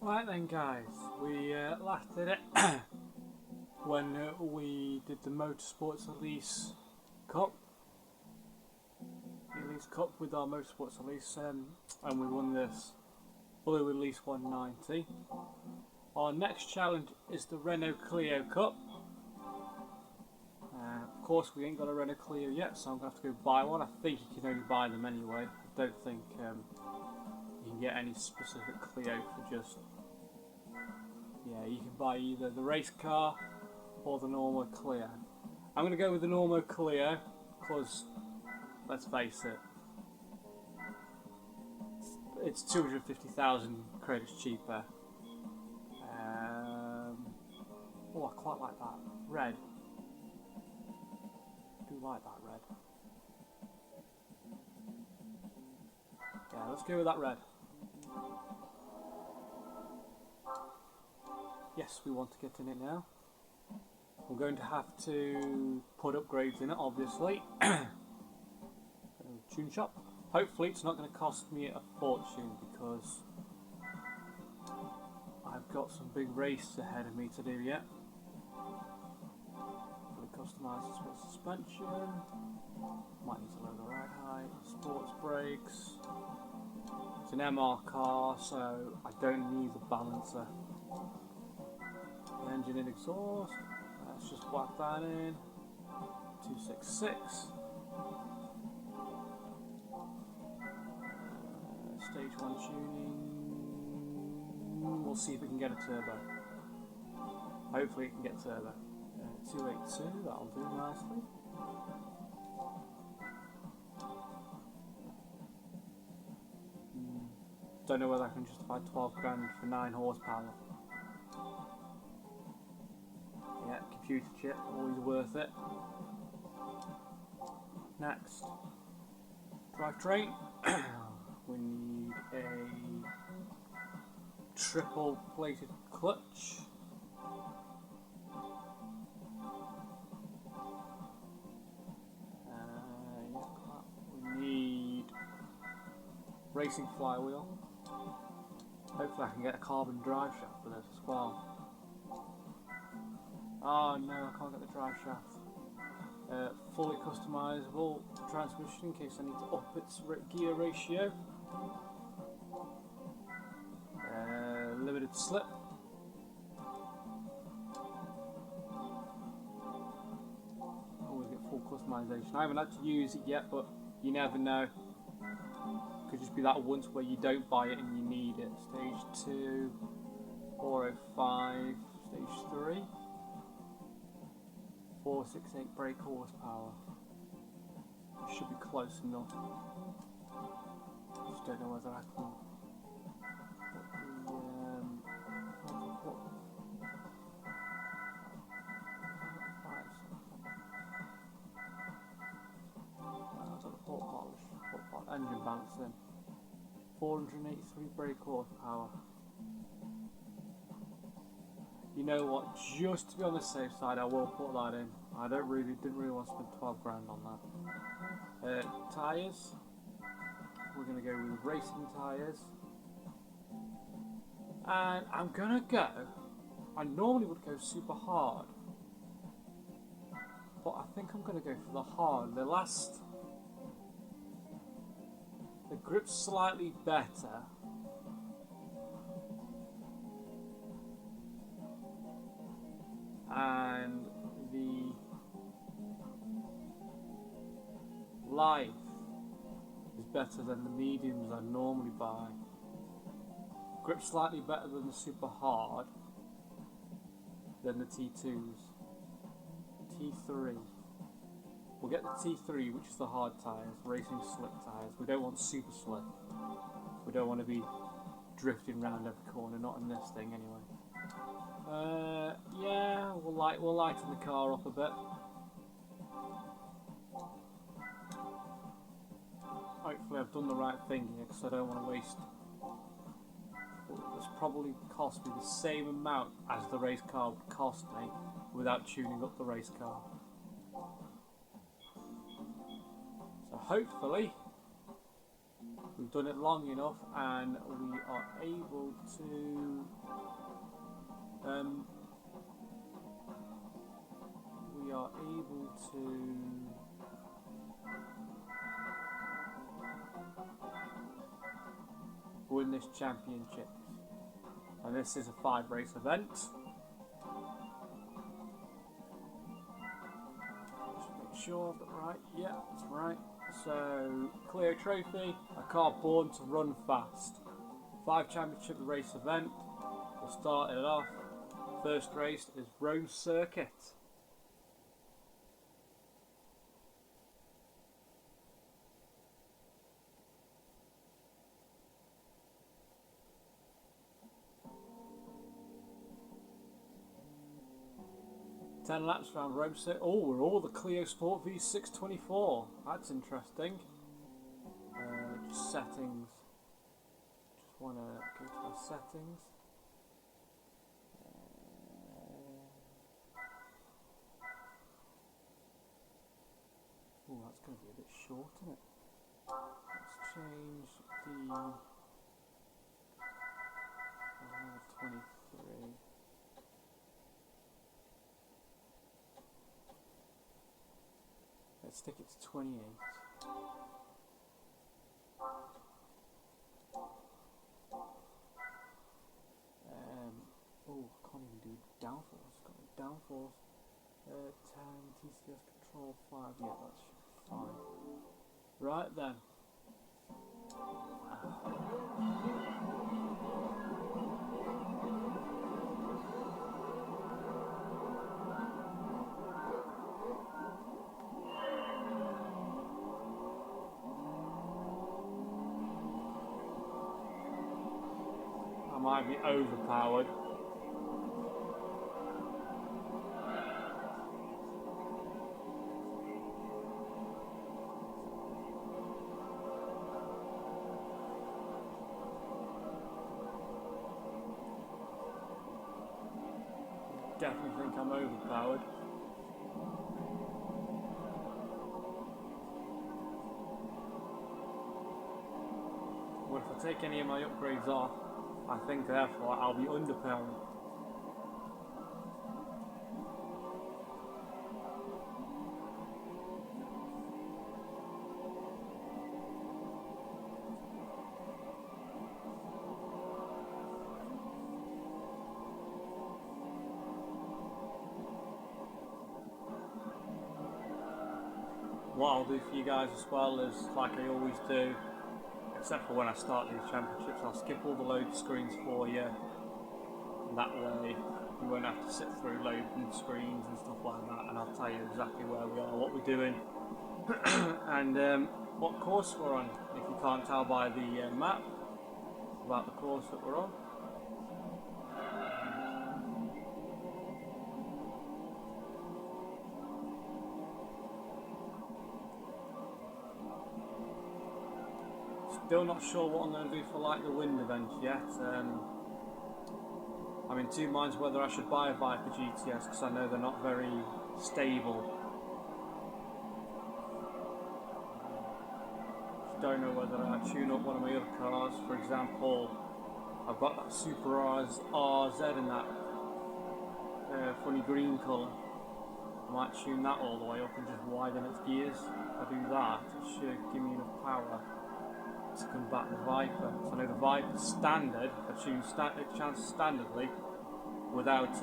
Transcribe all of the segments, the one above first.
Right then guys, we last did it when we did the Motorsports Cup, Elise Cup with our Motorsports Elise, and we won this Blue Elise 190. Our next challenge is the Renault Clio Cup. Of course we ain't got a Renault Clio yet, so I'm going to have to go buy one. I think you can only buy them anyway. I don't think you can get any specific Clio for just... Yeah, you can buy either the race car or the normal Clio. I'm going to go with the normal Clio because, let's face it, it's 250,000 credits cheaper. Oh, I quite like that. Red. I do like that red. Yeah, let's go with that red. Yes, we want to get in it now. I'm going to have to put upgrades in it, obviously. Tune shop. Hopefully it's not going to cost me a fortune because I've got some big races ahead of me to do yet. Customise the sport suspension. Might need to lower the ride height. Sports brakes. It's an MR car, so I don't need the balancer. The engine and exhaust. Let's just whack that in. 266. Stage 1 tuning. We'll see if we can get a turbo. Hopefully it can get turbo. 282, that'll do nicely. Don't know whether I can justify 12 grand for 9 horsepower. Yeah, computer chip, always worth it. Next, drivetrain. We need a triple plated clutch. We need racing flywheel. Hopefully I can get a carbon drive shaft for this as well. Oh no, I can't get the drive shaft. Fully customizable transmission in case I need to up its gear ratio. Limited slip. Always get full customization. I haven't had to use it yet, but you never know. Could just be that once where you don't buy it and you need it. Stage 2, 405, stage 3, 468 brake horsepower. Should be close enough. Just don't know whether I can engine balancing. 483 brake horsepower. You know what? Just to be on the safe side, I will put that in. I didn't really want to spend 12 grand on that. Tyres. We're going to go with racing tyres. And I'm going to go. I normally would go super hard, but I think I'm going to go for the hard. The grip's slightly better. And the life is better than the mediums I normally buy. Grip's slightly better than the super hard than the T2s. T3. We'll get the T3, which is the hard tyres, racing slick tyres. We don't want super slick. We don't want to be drifting round every corner, not in this thing anyway. Yeah, we'll lighten the car up a bit. Hopefully I've done the right thing here, because I don't want to waste... This probably cost me the same amount as the race car would cost me without tuning up the race car. So hopefully We've done it long enough, and we are able to win this championship. And this is a 5-race event. Just make sure I've got right. Yeah, that's right. So, clear trophy, a car born to run fast. 5 championship race event. We'll start it off. First race is Rome Circuit. Ten laps around Rome Circuit. Oh, we're all the Clio Sport V624. That's interesting. Just settings. Just want to go to my settings. Oh, that's going to be a bit short, isn't it? Let's change the 23. Let's stick it to 28. Oh, I can't even do downforce. Got a downforce. 10 TCS control 5. Yeah, that's fine. Right then. I might be overpowered. Definitely think I'm overpowered. Well, if I take any of my upgrades off, I think therefore I'll be underpowered. What I'll do for you guys as well is, like I always do, except for when I start these championships, I'll skip all the load screens for you. And that way you won't have to sit through loading screens and stuff like that, and I'll tell you exactly where we are, what we're doing, and what course we're on, if you can't tell by the map about the course that we're on. Still not sure what I'm going to do for like the wind events yet. I'm in two minds whether I should buy a Viper GTS because I know they're not very stable. Just don't know whether I tune up one of my other cars. For example, I've got that Super RZ in that funny green colour. I might tune that all the way up and just widen its gears. If I do that, it should give me enough power to combat the Viper. So I know the Viper standard, if I tune chances standardly without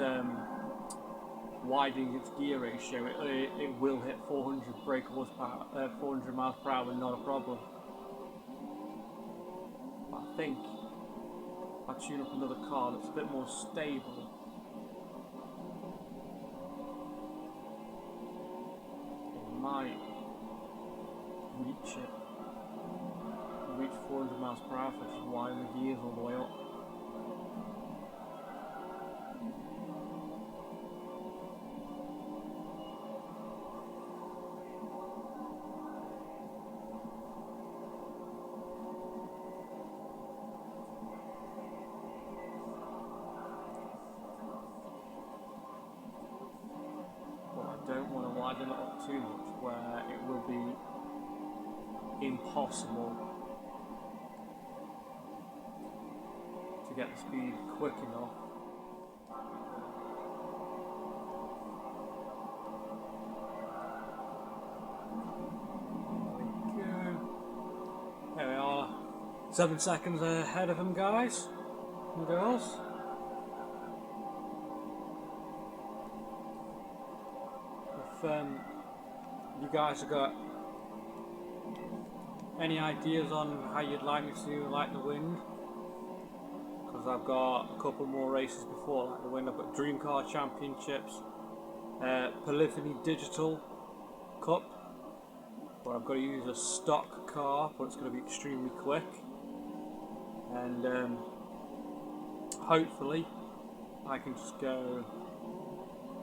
widening its gear ratio, it will hit 400 brake horsepower, 400 miles per hour, not a problem. But I think if I tune up another car that's a bit more stable, it might reach 400 miles per hour, which is why the gears all the way up. But I don't want to widen it up too much where it will be impossible get the speed quick enough. There we are, 7 seconds ahead of him, guys and girls. If you guys have got any ideas on how you'd like me to light the wind, because I've got a couple more races before light the wind. I've got Dream Car Championships, Polyphony Digital Cup, where I've got to use a stock car, but it's going to be extremely quick, and hopefully I can just go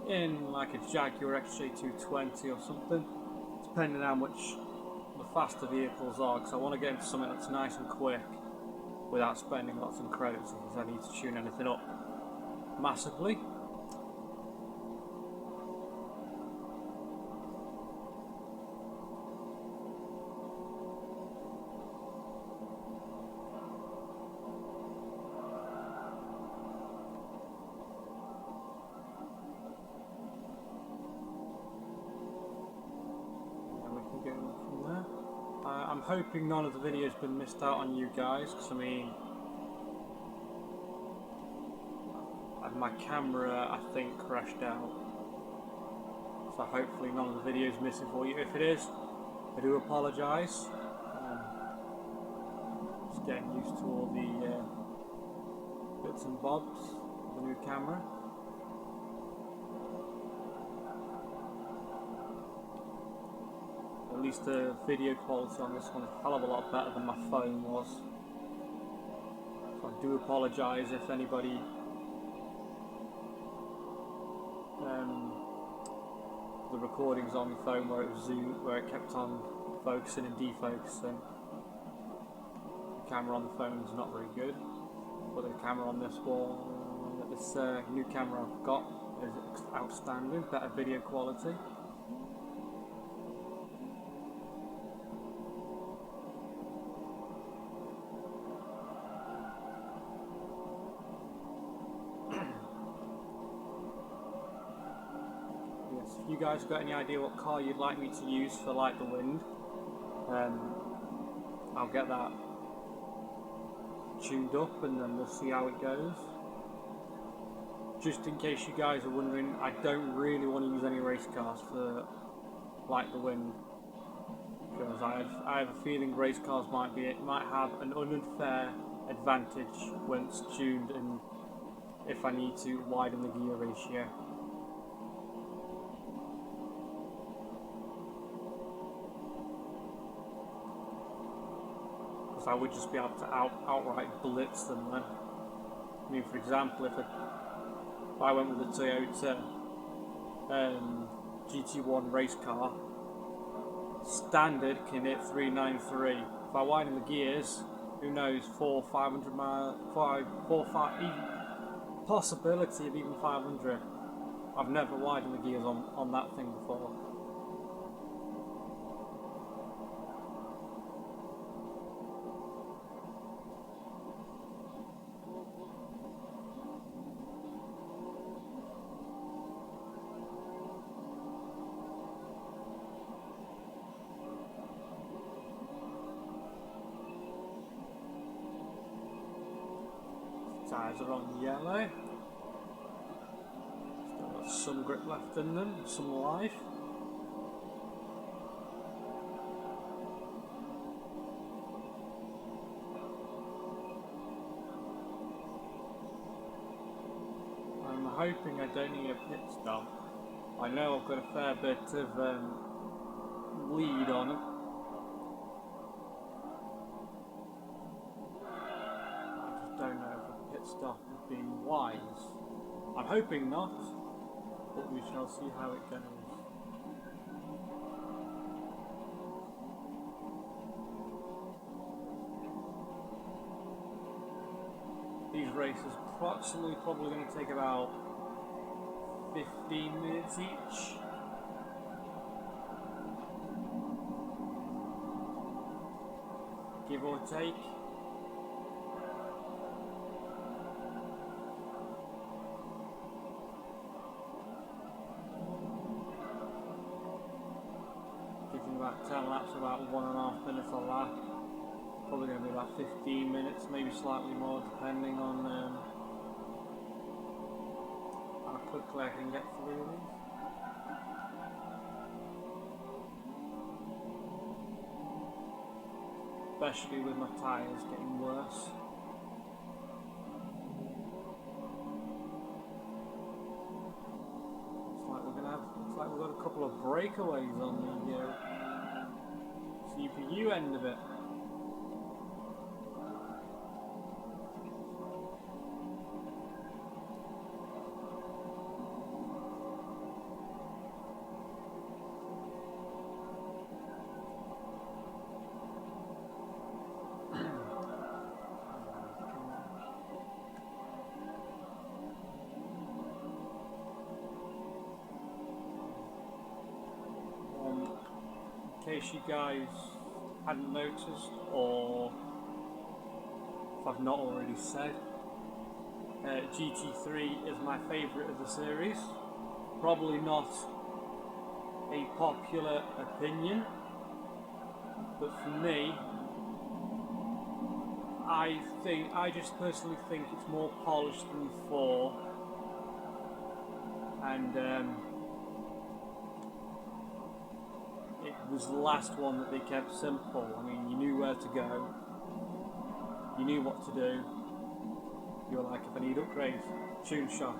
in like a Jaguar XJ220 or something, depending on how much the faster vehicles are, because I want to get into something that's nice and quick without spending lots of credits in case I need to tune anything up massively. I'm hoping none of the video's been missed out on you guys, because I mean, my camera I think crashed out, so hopefully none of the video's missing for you. If it is, I do apologise. Just getting used to all the bits and bobs of the new camera. At least the video quality on this one is a hell of a lot better than my phone was. So I do apologise if anybody the recordings on the phone where it was zoomed, where it kept on focusing and defocusing. The camera on the phone is not very good, but the camera on this one, this new camera I've got, is outstanding, better video quality. If you guys have got any idea what car you'd like me to use for Light the Wind, I'll get that tuned up and then we'll see how it goes. Just in case you guys are wondering, I don't really want to use any race cars for Light the Wind, because I have a feeling race cars might have an unfair advantage when it's tuned and if I need to widen the gear ratio. I would just be able to outright blitz them then. I mean, for example, if I went with the Toyota GT1 race car, standard can hit 393. If I widen the gears, who knows, 500 miles, possibility of even 500. I've never widened the gears on that thing before. Tyres are on yellow. Still got some grip left in them, some life. I'm hoping I don't need a pit stop. I know I've got a fair bit of lead on it. Stop would be wise. I'm hoping not, but we shall see how it goes. These races approximately probably going to take about 15 minutes each. Give or take. 10 laps about 1.5 minutes a lap. Probably going to be about 15 minutes, maybe slightly more, depending on how quickly I can get through these. Especially with my tyres getting worse. Looks like we've got a couple of breakaways on the CPU end of it. In case you guys hadn't noticed, or if I've not already said, GT3 is my favourite of the series. Probably not a popular opinion, but for me, I just personally think it's more polished than 4, and it was the last one that they kept simple. I mean, you knew where to go, you knew what to do. You were like, if I need upgrades, tune shop.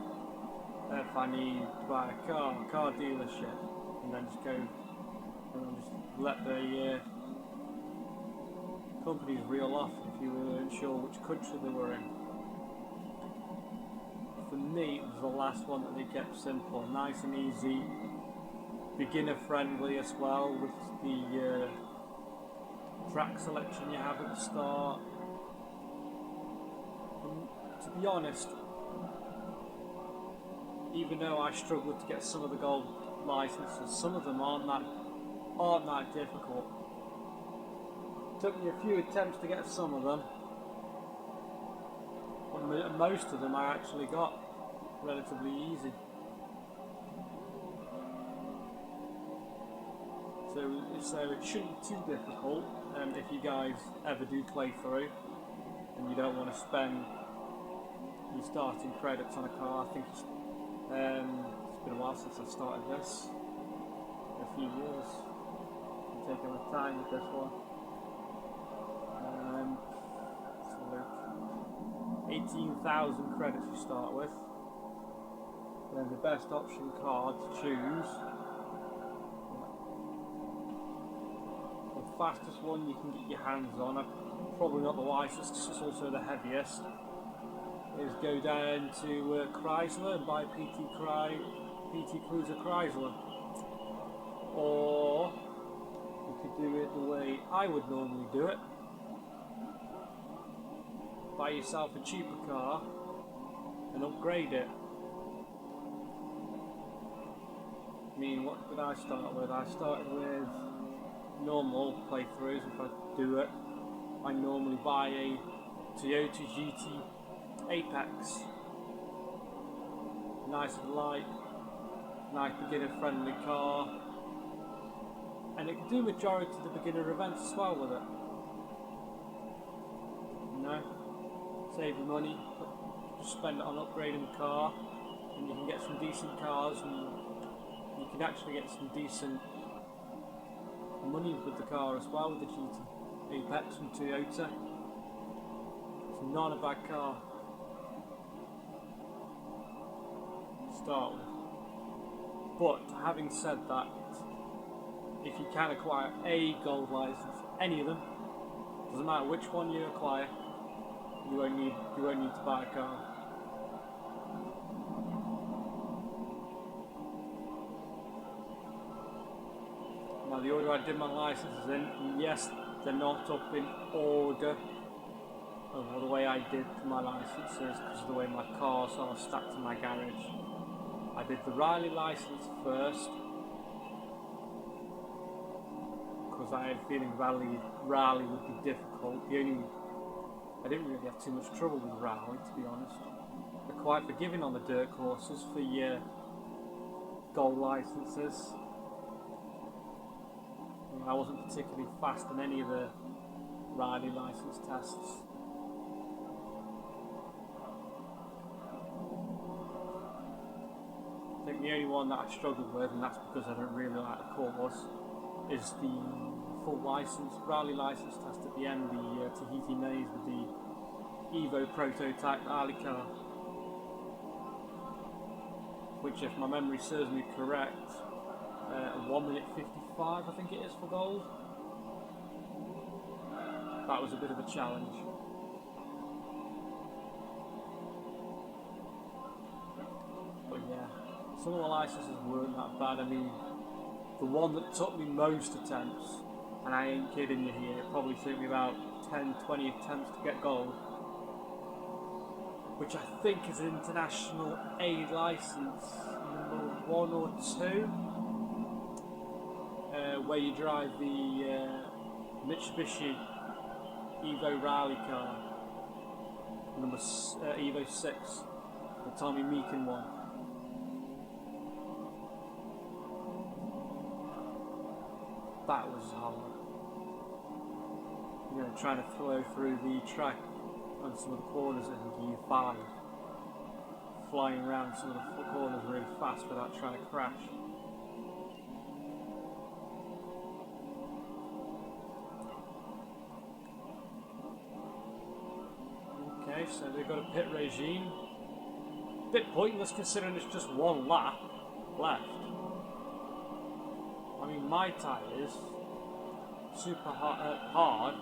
If I need to buy a car dealership, and then just go and just let the companies reel off if you weren't sure which country they were in. For me, it was the last one that they kept simple, nice and easy, beginner friendly as well, with the track selection you have at the start. And to be honest, even though I struggled to get some of the gold licenses, some of them aren't that difficult. It took me a few attempts to get some of them, but most of them I actually got relatively easy. So it shouldn't be too difficult if you guys ever do play through and you don't want to spend your starting credits on a car. I think it's been a while since I started this, a few years. I'm taking my time with this one. So 18,000 credits you start with. Then the best option card to choose, the fastest one you can get your hands on, probably not the wisest because it's also the heaviest, is go down to Chrysler and buy PT Cruiser Chrysler. Or you could do it the way I would normally do it. Buy yourself a cheaper car and upgrade it. I mean, what did I start with? I started with normal playthroughs. If I do it, I normally buy a Toyota GT Apex. Nice and light, nice beginner friendly car, and it can do majority of the beginner events as well with it. You know, save your money, just spend it on upgrading the car, and you can get some decent cars, and you can actually get some decent money with the car as well with the GT Apex from Toyota. It's not a bad car to start with. But having said that, if you can acquire a gold license, any of them, doesn't matter which one you acquire, you won't need to buy a car. Now the order I did my licenses in, yes, they're not up in order of the way I did my licenses because of the way my cars are stacked in my garage. I did the Riley license first because I had a feeling rally would be difficult. I didn't really have too much trouble with rally, to be honest. They're quite forgiving on the dirt courses for your gold licenses. I wasn't particularly fast in any of the rally license tests. I think the only one that I struggled with, and that's because I don't really like the course, is the full license, rally license test at the end, the Tahiti maze with the Evo prototype rally car, which, if my memory serves me correct, 1 minute 55 I think it is for gold. That was a bit of a challenge. But yeah, some of the licenses weren't that bad. I mean, the one that took me most attempts, and I ain't kidding you here, it probably took me about 10-20 attempts to get gold, which I think is an international A license number 1 or 2, where you drive the Mitsubishi Evo rally car, number Evo 6, the Tommy Meakin one. That was hard. You know, trying to flow through the track on some of the corners in gear 5, flying around some of the corners really fast without trying to crash. Okay, so they've got a pit regime. Bit pointless considering it's just one lap left. I mean, my tyres, super hard,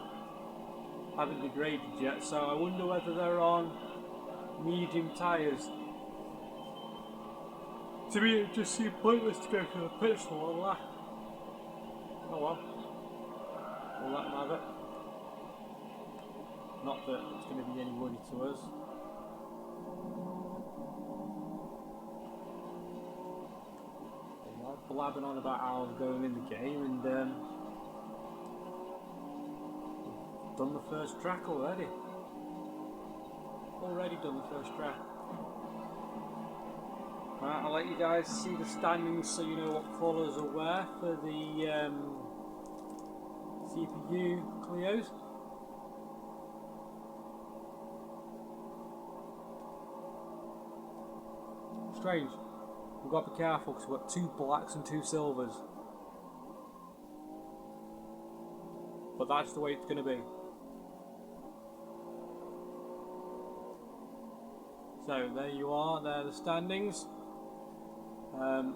haven't degraded yet, so I wonder whether they're on medium tyres. To me, it just seemed pointless to go through the pits for one lap. Oh well, we'll let them have it. Not that it's going to be any worry to us. Blabbing on about how I'm going in the game, and done the first track already. Already done the first track. Right, I'll let you guys see the standings so you know what colours are where for the CPU Clios. Strange. We've got to be careful because we've got 2 blacks and 2 silvers. But that's the way it's going to be. So there you are, there are the standings. And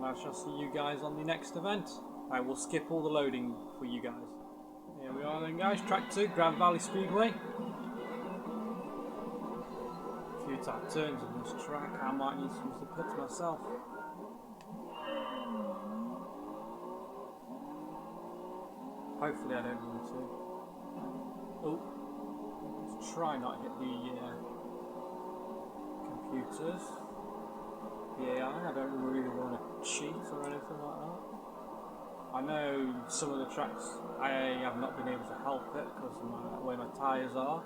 I shall see you guys on the next event. I will skip all the loading for you guys. Here we are then guys, track 2, Grand Valley Speedway. Few tight turns in this track, I might need to use the pits myself. Hopefully I don't need to. Oh, let's try not hit the computers. The AI, I don't really want to cheat or anything like that. I know some of the tracks I have not been able to help it because of the way my tyres are.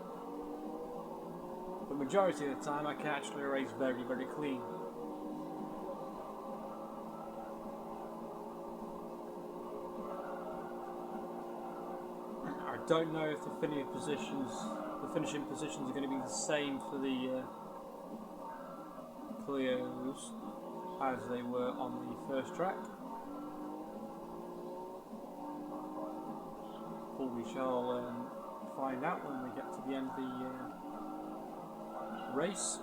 The majority of the time I can actually race very, very clean. I don't know if the finishing positions are going to be the same for the Clios as they were on the first track. But we shall find out when we get to the end of the race.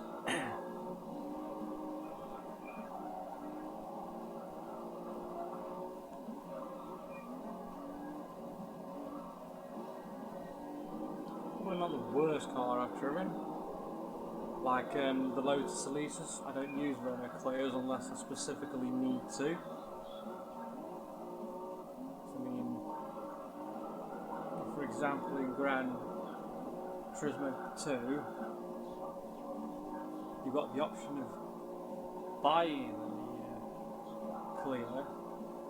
Well, not the worst car I've driven. Like the Lotus Elises, I don't use Renault Clios unless I specifically need to. I mean, for example, in Gran Turismo 2, you've got the option of buying the Clio.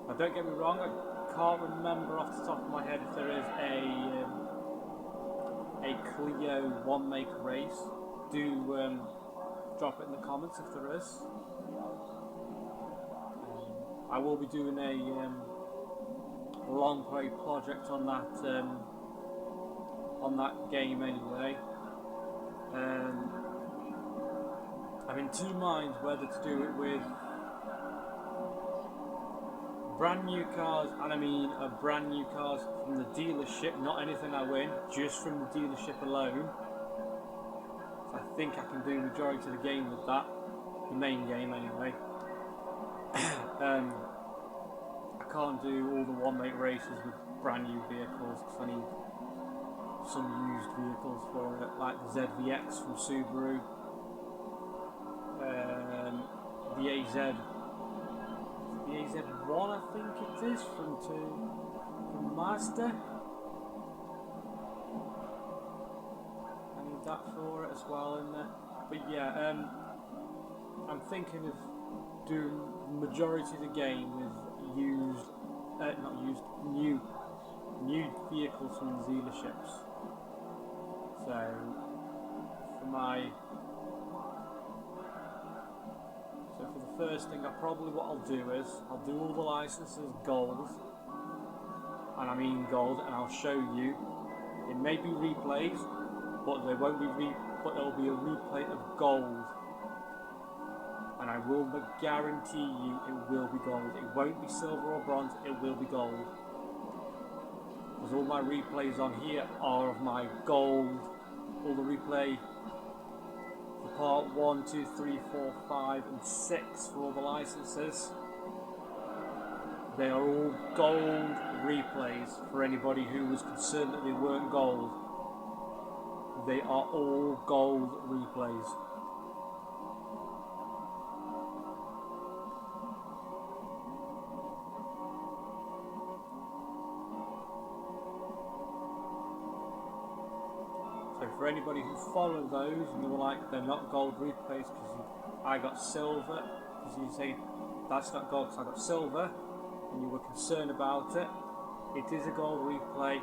Now don't get me wrong, I can't remember off the top of my head if there is a Clio one make race. Do drop it in the comments if there is. I will be doing a long play project on that game anyway. I'm in two minds whether to do it with brand new cars, and I mean brand new cars from the dealership, not anything I win, just from the dealership alone. So I think I can do the majority of the game with that, the main game anyway. I can't do all the one-make races with brand new vehicles because I need some used vehicles for it, like the ZVX from Subaru, the AZ1 I think it is from Mazda. I need that for it as well in there. But yeah, I'm thinking of doing the majority of the game with new vehicles from the dealerships. So for the first thing, what I'll do is I'll do all the licenses gold, and I mean gold, and I'll show you. It may be replays, but there won't be but there will be a replay of gold, and I will guarantee you it will be gold. It won't be silver or bronze. It will be gold, because all my replays on here are of my gold. All the replay for part 1, 2, 3, 4, 5 and 6 for all the licenses, they are all gold replays. For anybody who was concerned that they weren't gold, they are all gold replays. So for anybody who followed those and they were like, they're not gold replays because I got silver, because you say that's not gold because I got silver, and you were concerned about it, it is a gold replay.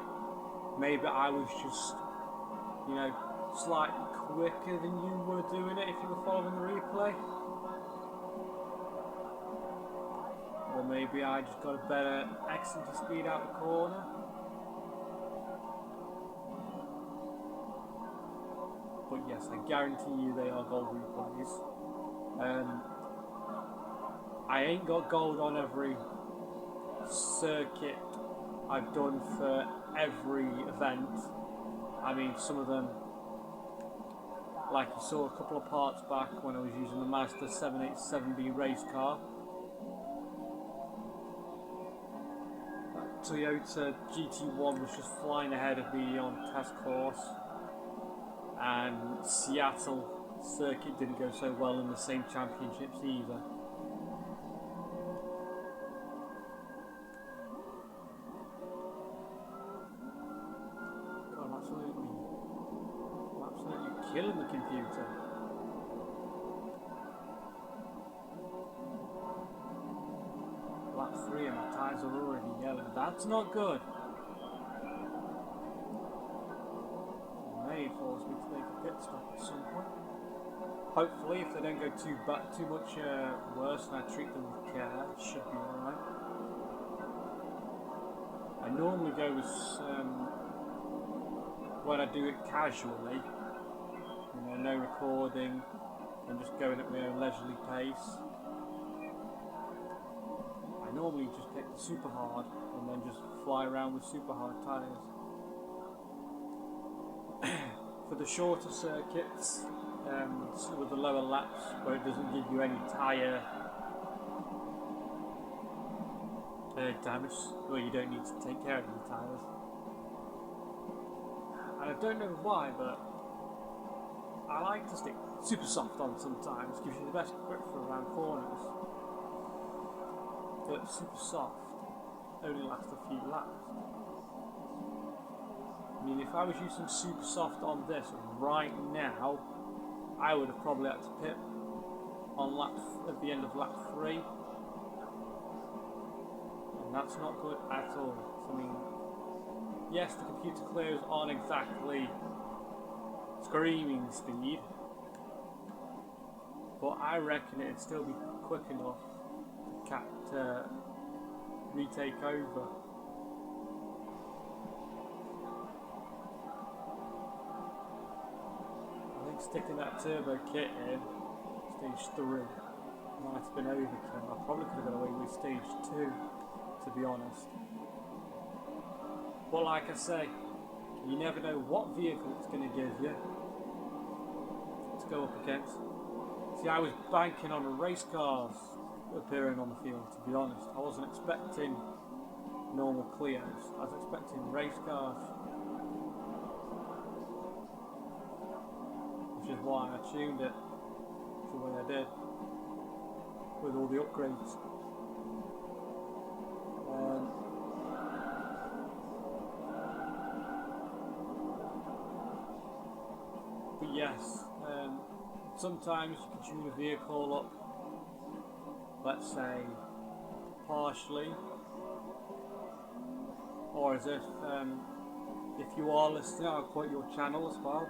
Maybe I was just, slightly quicker than you were doing it if you were following the replay. Or maybe I just got a better exit speed out the corner. But yes, I guarantee you they are gold replays. I ain't got gold on every circuit I've done for every event. I mean, some of them, like you saw a couple of parts back when I was using the Mazda 787B race car. That Toyota GT1 was just flying ahead of me on test course. And Seattle circuit didn't go so well in the same championships either. God, I'm absolutely killing the computer. Lap 3 and my tyres are already yellow. That's not good. Force me to make a pit stop at some point. Hopefully, if they don't go too much worse and I treat them with care, it should be alright. I normally go with when I do it casually, no recording, and just going at my own leisurely pace. I normally just pick the super hard and then just fly around with super hard tyres. For the shorter circuits, with the lower laps where it doesn't give you any tyre damage, well, you don't need to take care of your tyres. And I don't know why, but I like to stick super soft on sometimes. Gives you the best grip for around corners. But super soft only lasts a few laps. I mean, if I was using super soft on this right now, I would have probably had to pit on at the end of lap 3, and that's not good at all. I mean, yes, the computer clears aren't exactly screaming speed, but I reckon it'd still be quick enough to retake over. sticking that turbo kit in, stage 3 might have been overkill. I probably could have got away with stage 2, to be honest. But like I say, you never know what vehicle it's going to give you to go up against. See, I was banking on race cars appearing on the field, to be honest. I wasn't expecting normal Clios, I was expecting race cars. Which is why I tuned it the way I did, with all the upgrades. But yes, sometimes you can tune a vehicle up, let's say, partially, or as if you are listening, I'll quote your channel as well,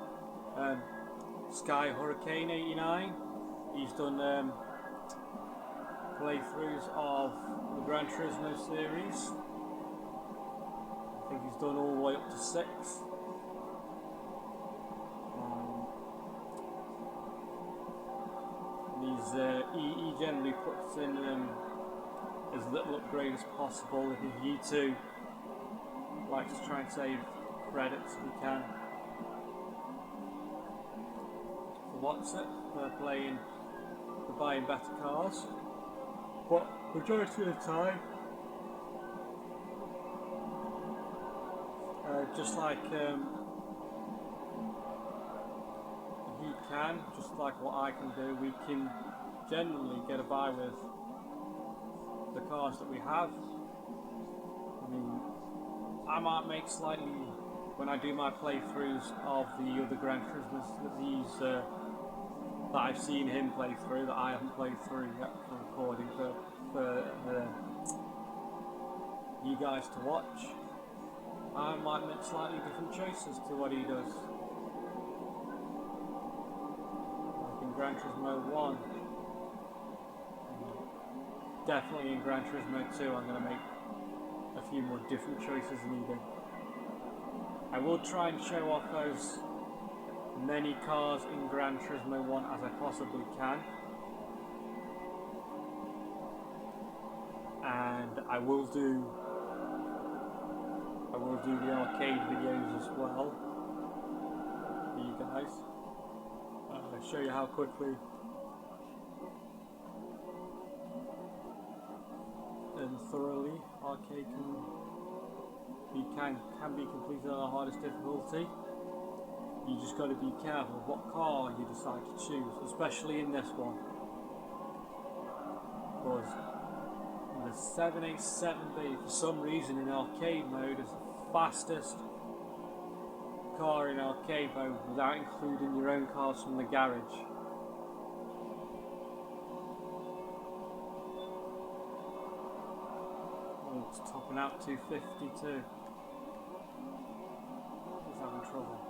Sky Hurricane 89, he's done playthroughs of the Gran Turismo series. I think he's done all the way up to 6. He generally puts in as little upgrade as possible. If he too likes to try and save credits if he can. For what's it? For buying better cars. But majority of the time, just like he can, just like what I can do, we can generally get by with the cars that we have. I mean, I might make slightly, when I do my playthroughs of the other Gran Turismos that I've seen him play through, that I haven't played through yet for recording, for you guys to watch, I might make slightly different choices to what he does. Like in Gran Turismo 1, definitely in Gran Turismo 2 I'm going to make a few more different choices than he did. I will try and show off those many cars in Gran Turismo 1 as I possibly can, and I will do the arcade videos as well for you guys. Show you how quickly and thoroughly arcade can be completed on the hardest difficulty. You just got to be careful of what car you decide to choose, especially in this one, because the 787B for some reason in arcade mode is the fastest car in arcade mode without including your own cars from the garage. Oh, it's topping out 252. He's having trouble.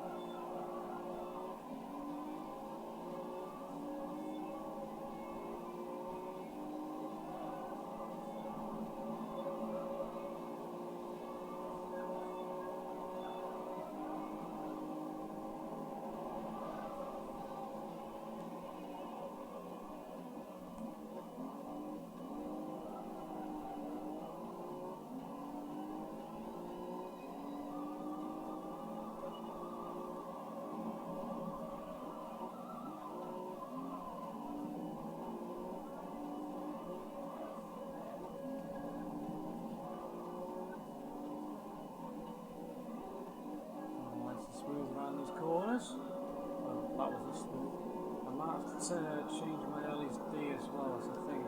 Well, that was a smooth. I might have to change my LED as well, as I think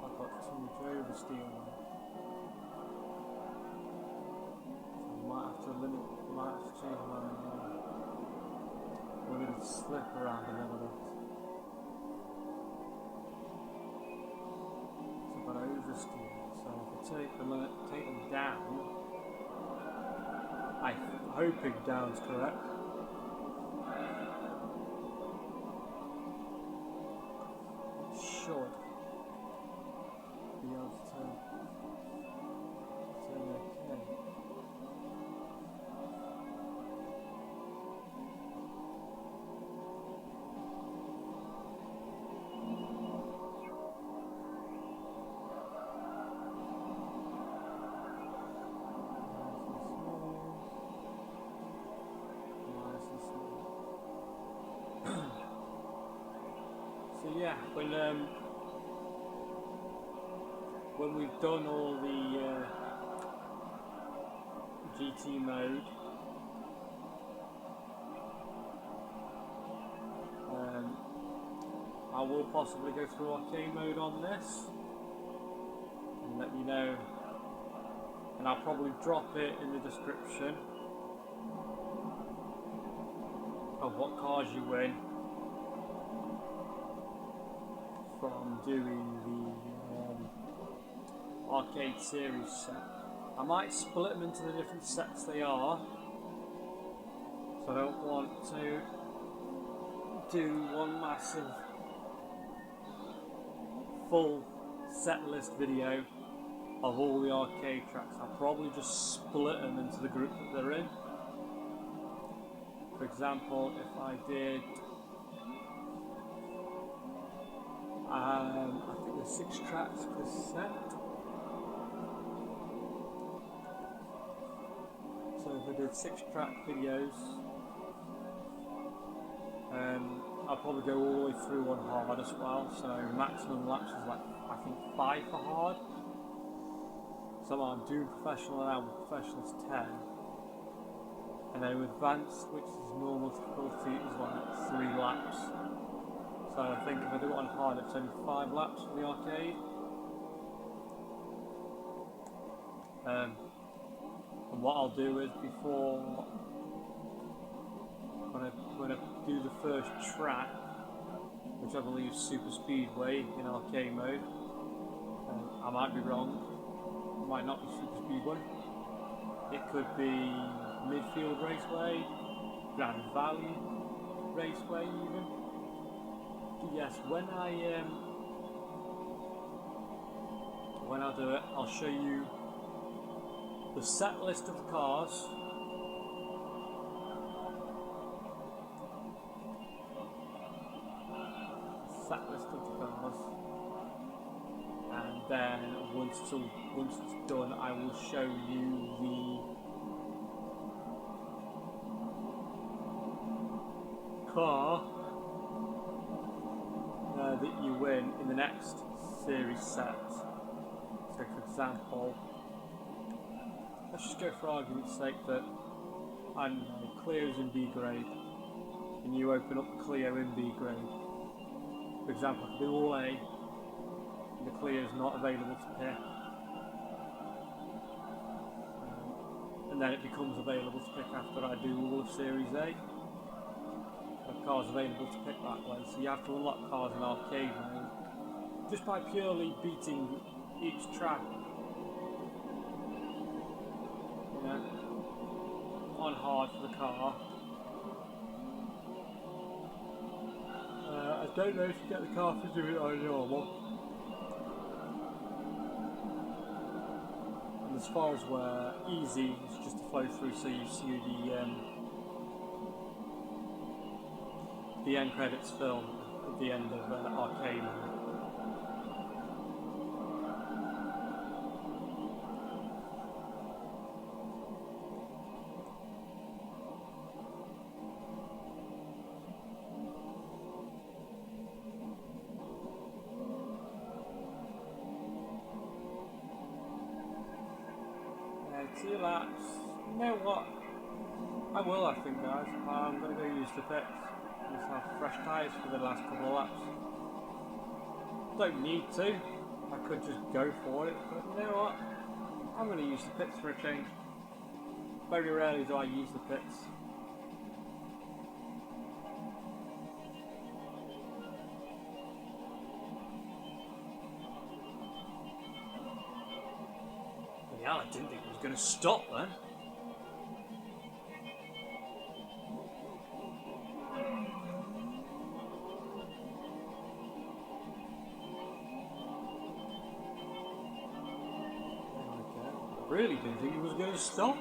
I've got too much oversteer on. So I might have to change my limited slip around a little bit. So I've got oversteer. So if I take them down, I'm hoping down's correct. Should be able to turn okay. So yeah, when we've done all the GT mode, I will possibly go through arcade mode on this and let you know, and I'll probably drop it in the description of what cars you win from doing the arcade series set. I might split them into the different sets they are, so I don't want to do one massive full set list video of all the arcade tracks. I'll probably just split them into the group that they're in. For example, if I did, I think there's 6 tracks per set. So if I did 6 track videos, I'll probably go all the way through on hard as well. So maximum laps is like, I think 5 for hard. So I'm doing professional now, with professional is 10. And then with advanced, which is normal difficulty, is like 3 laps. So I think if I do it on hard, it's only 5 laps for the arcade. And what I'll do is before, when I do the first track, which I believe is Super Speedway in arcade mode, I might be wrong, it might not be Super Speedway, it could be Midfield Raceway, Grand Valley Raceway even. Yes, when I do it, I'll show you the set list of the cars, and then once it's done, I will show you the car that you win in the next series set. So for example, let's just go for argument's sake that, I don't know, Clio's in B grade, and you open up the Clio in B grade. For example, I can do all A, and the Clio's not available to pick. And then it becomes available to pick after I do all of Series A. The car's available to pick that way, so you have to unlock cars in arcade mode just by purely beating each track. You know, on hard for the car. I don't know if you get the car to do it on normal. And as far as where easy, it's just a flow through, so you see the end credits film at the end of arcade mode. Two laps. You know what? I will, I think, guys. I'm going to go use the pits. Just have fresh tyres for the last couple of laps. Don't need to. I could just go for it, but you know what? I'm going to use the pits for a change. Very rarely do I use the pits. Yeah, I didn't think it was going to stop then. I really didn't think it was going to stop.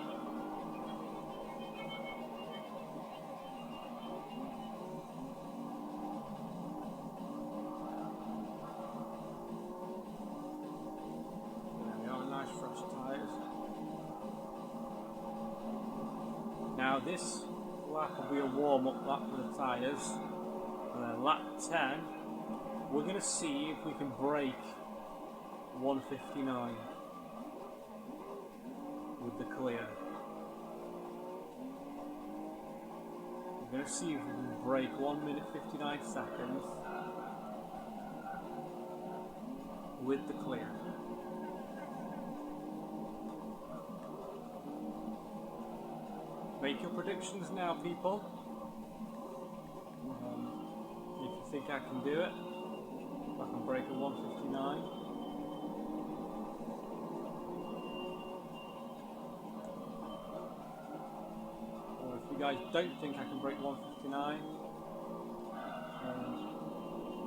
Now this lap will be a warm-up lap for the tyres, and then lap 10 We're going to see if we can break 1:59 with the clear. We're going to see if we can break 1 minute 59 seconds with the clear. Make your predictions now, people. If you think I can do it, if I can break a 1:59. Or if you guys don't think I can break 1:59,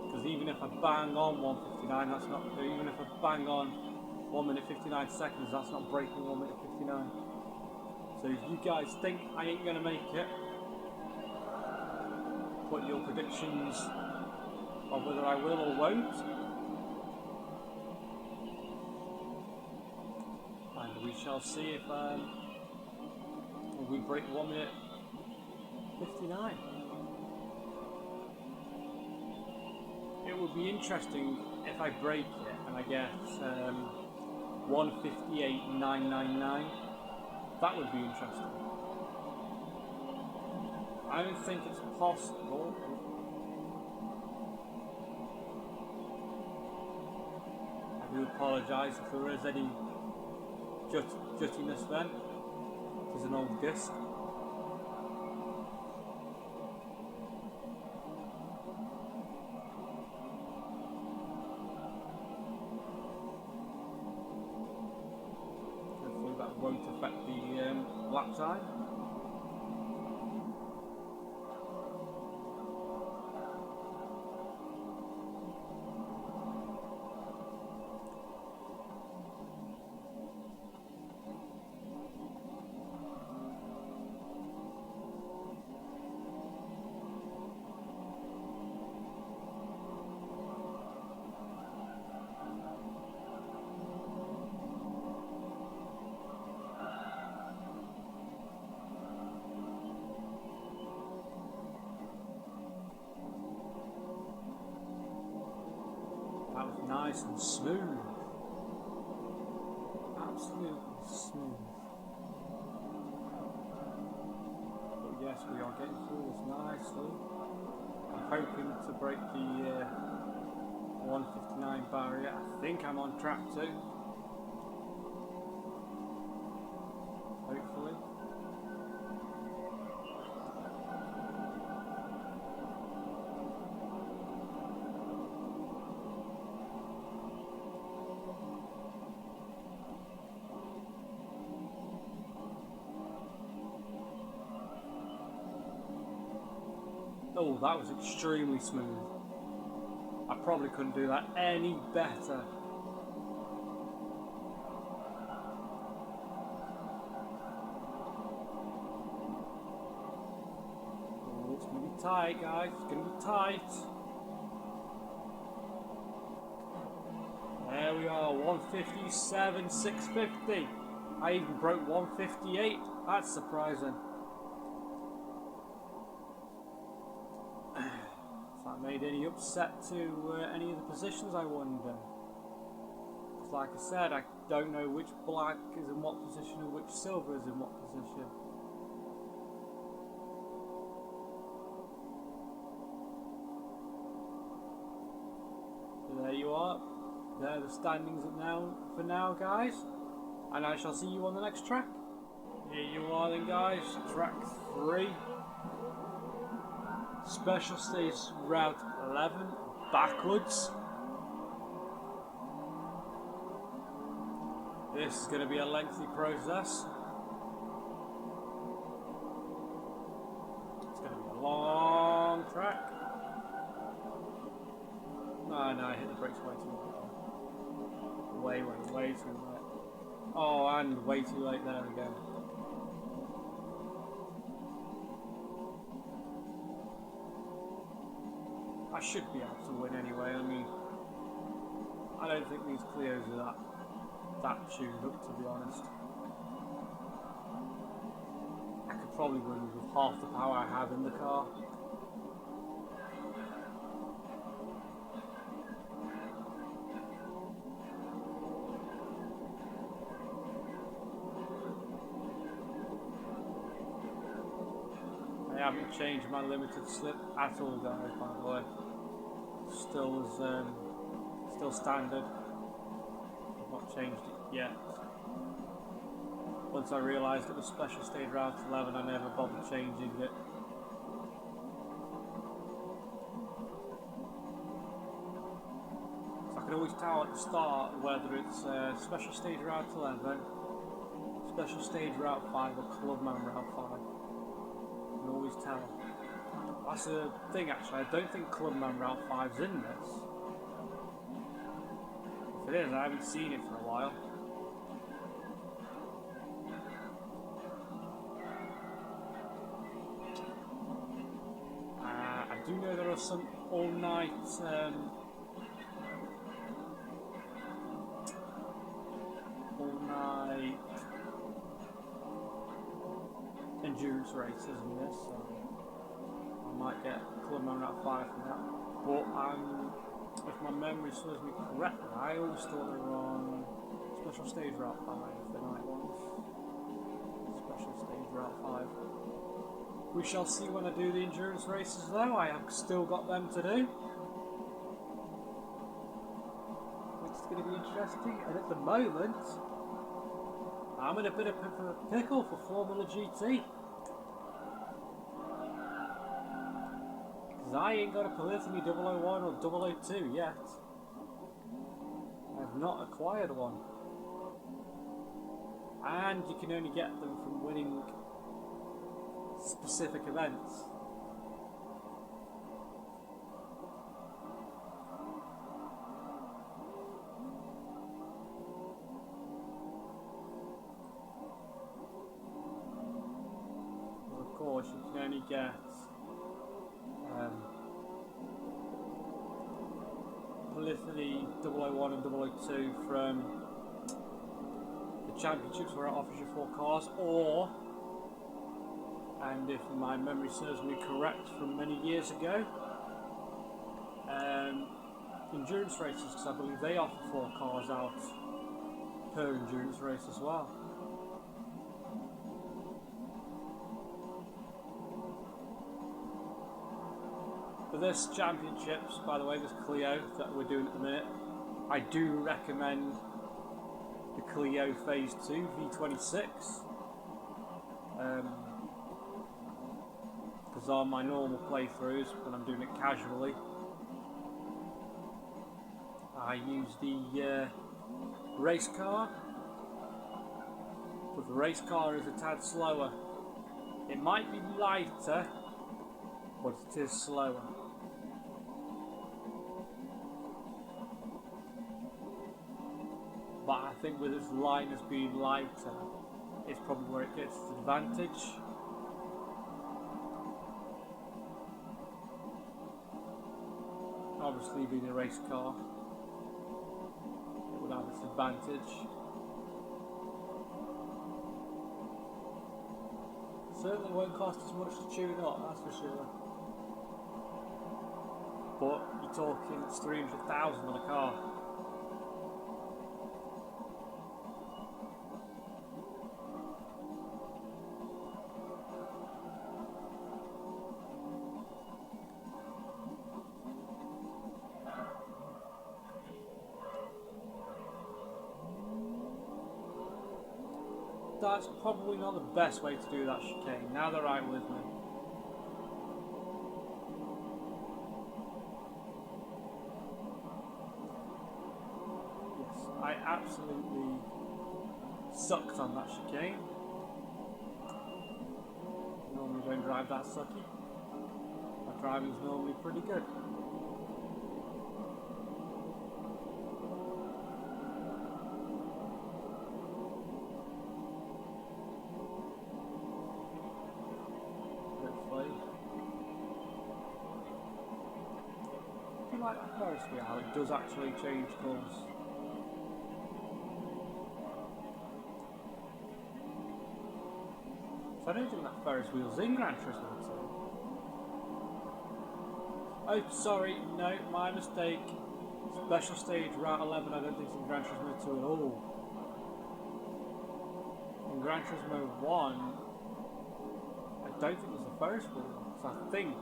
because even if I bang on 1:59, that's not. Even if I bang on 1 minute 59 seconds, that's not breaking 1 minute 59. So if you guys think I ain't gonna make it, put your predictions of whether I will or won't, and we shall see if we break 1 minute 59. It would be interesting if I break it and I get 1:58.999. That would be interesting. I don't think it's possible. I do apologise if there is any juttiness then. It is an old disc. Hopefully that won't affect the lap time. That was nice and smooth. Absolutely smooth. But yes, we are getting through this nicely. I'm hoping to break the 1:59 barrier. I think I'm on track to. Hopefully. Oh, that was extremely smooth. I probably couldn't do that any better. Oh, it's going to be tight, guys. It's going to be tight. There we are, 1:57.650. I even broke 1:58. That's surprising. Made any upset to any of the positions, I wonder? Because like I said, I don't know which black is in what position and which silver is in what position. So there you are. There are the standings for now, guys. And I shall see you on the next track. Here you are then, guys. Track 3. Special stage route 11, backwards. This is going to be a lengthy process. It's going to be a long track. No, I hit the brakes way too late. Way too late. Oh, and way too late there again. I should be able to win anyway. I mean, I don't think these clears are that tuned up, to be honest. I could probably win with half the power I have in the car. They haven't changed my limited slip at all, guys, by the way. Still standard. I've not changed it yet. Once I realised it was special stage route 11, I never bothered changing it. So I can always tell at the start whether it's special stage route 11, special stage route 5 or clubman route 5. I can always tell. That's a thing actually, I don't think clubman route 5's in this. If it is, I haven't seen it for a while. I do know there are some all-night endurance races in this, so I might get clubman route 5 for that. But if my memory serves me correctly, I always thought they were on special stage route 5, the night ones. Special stage route 5. We shall see when I do the endurance races though. I have still got them to do, which is going to be interesting. And at the moment, I'm in a bit of a pickle for Formula GT. Because I ain't got a Polyphony 001 or 002 yet. I have not acquired one. And you can only get them from winning specific events. Of course, you can only get Polyphony 001 and 002 from the championships where it offers you 4 cars, or, and if my memory serves me correct from many years ago, endurance races, because I believe they offer 4 cars out per endurance race as well. For this championships, by the way, this Clio that we're doing at the minute, I do recommend the Clio Phase 2 V26. Because on my normal playthroughs, when I'm doing it casually, I use the race car, but the race car is a tad slower. It might be lighter, but it is slower. But I think with its lightness being lighter, it's probably where it gets its advantage. Obviously, being a race car, it would have its advantage. Certainly won't cost as much to tune up, that's for sure. But you're talking it's 300,000 on a car. That's probably not the best way to do that chicane. Now they're right with me. Yes, I absolutely sucked on that chicane. Normally don't drive that sucky. My driving's normally pretty good. Like that Ferris wheel, how it does actually change colours. So I don't think that Ferris wheel's in Gran Turismo 2. Oh, sorry, no, my mistake. Special stage Route 11, I don't think it's in Gran Turismo 2 at all. In Gran Turismo 1, I don't think there's a Ferris wheel. So I think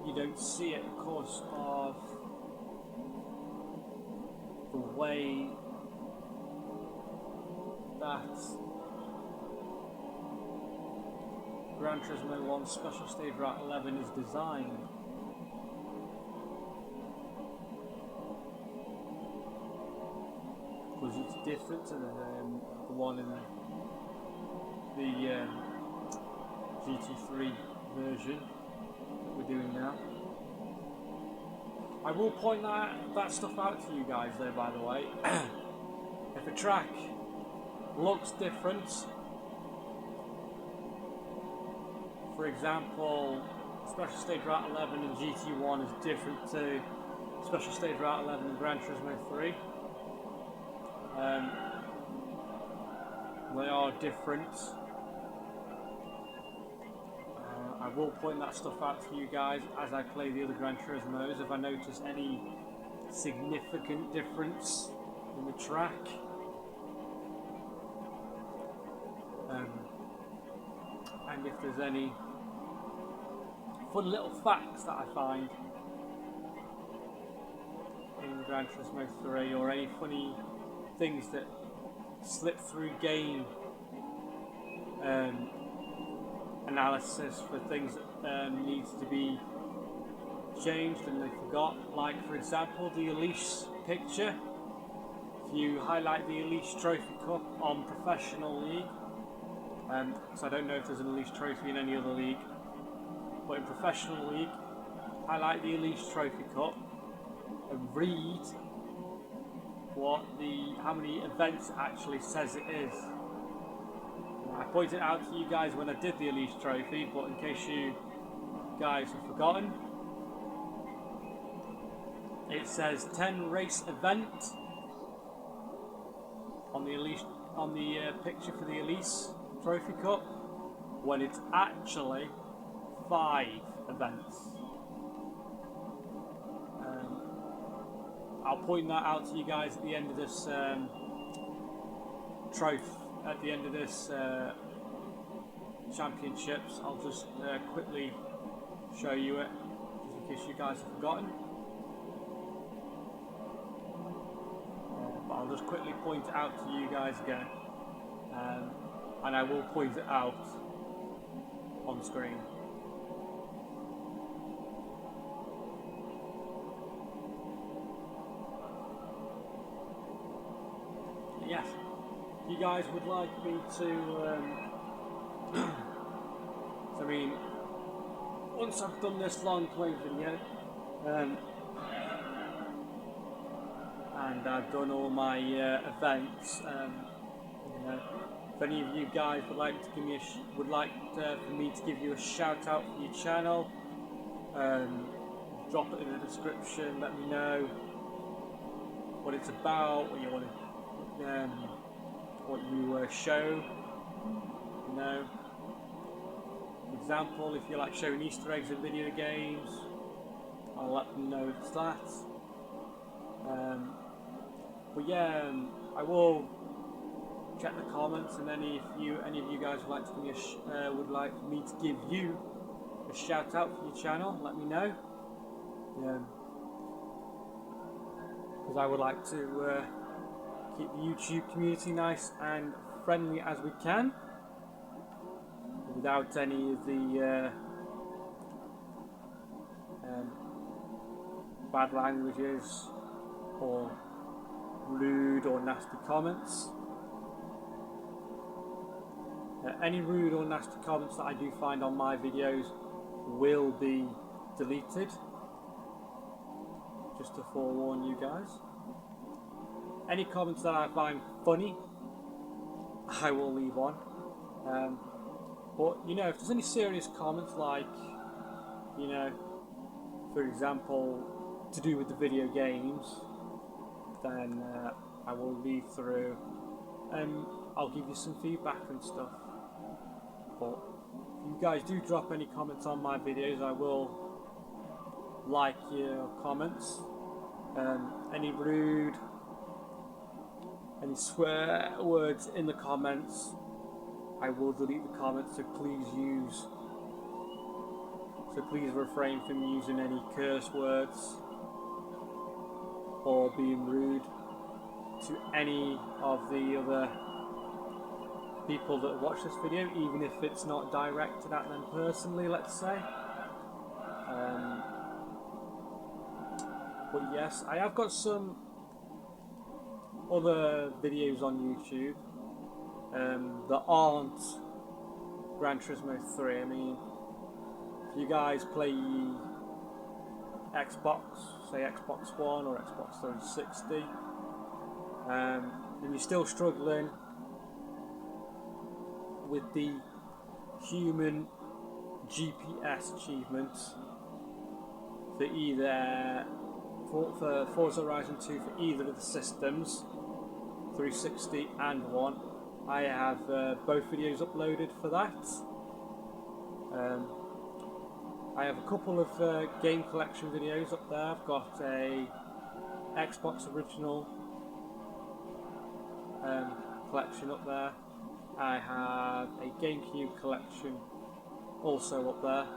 you don't see it because of the way that Gran Turismo 1 Special Stage Route 11 is designed. Because it's different to the one in the GT3 version that we're doing now. I will point that stuff out to you guys though, by the way. If a track looks different, for example, Special Stage Route 11 in GT1 is different to Special Stage Route 11 in Gran Turismo 3. They are different. I will point that stuff out to you guys as I play the other Gran Turismos if I notice any significant difference in the track. And if there's any fun little facts that I find in Gran Turismo 3, or any funny things that slip through game analysis for things that needs to be changed and they forgot, like for example the Elise picture. If you highlight the Elise Trophy Cup on Professional League, so I don't know if there's an Elise Trophy in any other league, but in Professional League, highlight the Elise Trophy Cup and read how many events it actually says it is. I pointed out to you guys when I did the Elise Trophy, but in case you guys have forgotten, it says 10 race event on the picture for the Elise Trophy Cup, when it's actually 5 events. I'll point that out to you guys at the end of this at the end of this championships. I'll just quickly show you it, just in case you guys have forgotten. But I'll just quickly point it out to you guys again, and I will point it out on screen. Yes, if you guys would like me to, I mean, once I've done this long play video, and I've done all my events, you know, if any of you guys would like to give me for me to give you a shout out for your channel, drop it in the description. Let me know what it's about, what you want to. What you show, you know. For example, if you like showing Easter eggs in video games, I'll let them know it's that. But yeah, I will check the comments, and any of you guys would like to give me would like me to give you a shout out for your channel, let me know. Because I would like to keep the YouTube community nice and friendly as we can, without any of the bad languages or rude or nasty comments. Any rude or nasty comments that I do find on my videos will be deleted, just to forewarn you guys. Any comments that I find funny, I will leave on. But you know, if there's any serious comments, like, you know, for example, to do with the video games, then I will read through and I'll give you some feedback and stuff. But if you guys do drop any comments on my videos, I will like your comments. Any rude, any swear words in the comments, I will delete the comments, so please refrain from using any curse words or being rude to any of the other people that watch this video, even if it's not directed at them personally, let's say. But yes, I have got some other videos on YouTube that aren't Gran Turismo 3. I mean, if you guys play Xbox, say Xbox One or Xbox 360, and you're still struggling with the human GPS achievements for either for Forza Horizon 2 for either of the systems, 360 and 1. I have both videos uploaded for that. I have a couple of game collection videos up there. I've got a Xbox original collection up there. I have a GameCube collection also up there.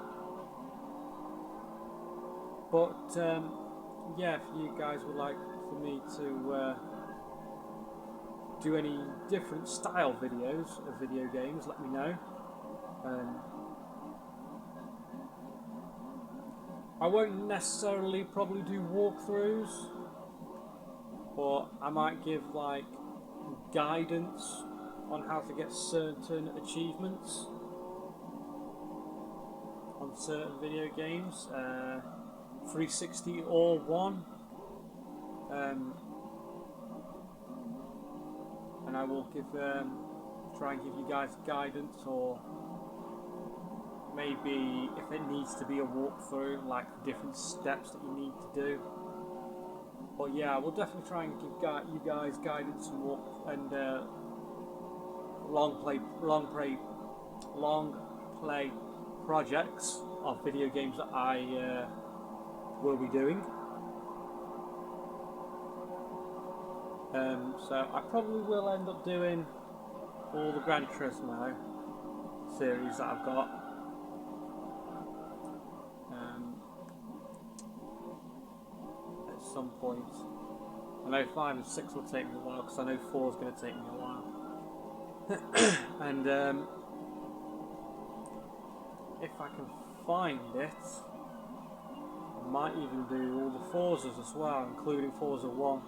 But yeah, if you guys would like for me to do any different style videos of video games, let me know. I won't necessarily probably do walkthroughs, but I might give like guidance on how to get certain achievements on certain video games, 360 or 1, and I will try and give you guys guidance, or maybe if it needs to be a walkthrough, like different steps that you need to do. But yeah, I will definitely try and give you guys guidance and long play projects of video games that I will be doing. So I probably will end up doing all the Gran Turismo series that I've got. At some point. I know 5 and 6 will take me a while, because I know 4 is going to take me a while. And if I can find it, I might even do all the Forzas as well, including Forza 1.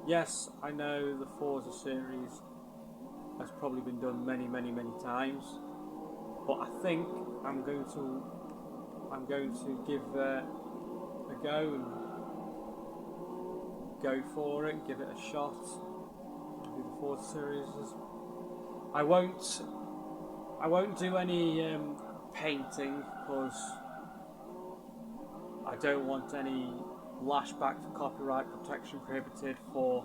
Yes, I know the Forza series has probably been done many times, but I think I'm going to give a go and go for it, give it a shot. Do the Forza series. I won't do any painting, because I don't want any lashback for copyright protection prohibited for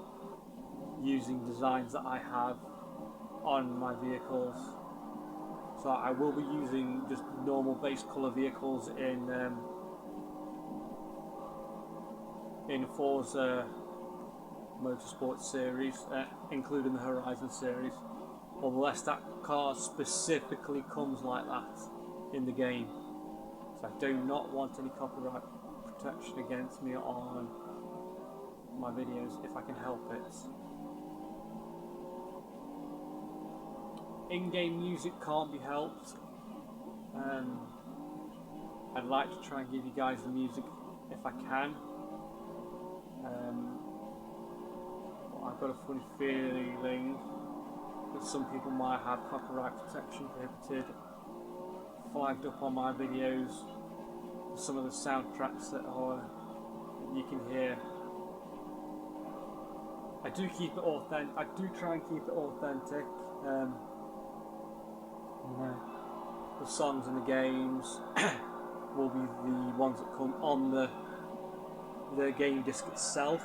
using designs that I have on my vehicles. So I will be using just normal base colour vehicles in Forza Motorsport series, including the Horizon series, unless that car specifically comes like that in the game. So I do not want any copyright protection against me on my videos if I can help it. In-game music can't be helped. I'd like to try and give you guys the music if I can. I've got a funny feeling that some people might have copyright protection prohibited flagged up on my videos for some of the soundtracks that you can hear. I do keep it authentic. I do try and keep it authentic. The songs in the games will be the ones that come on the game disc itself.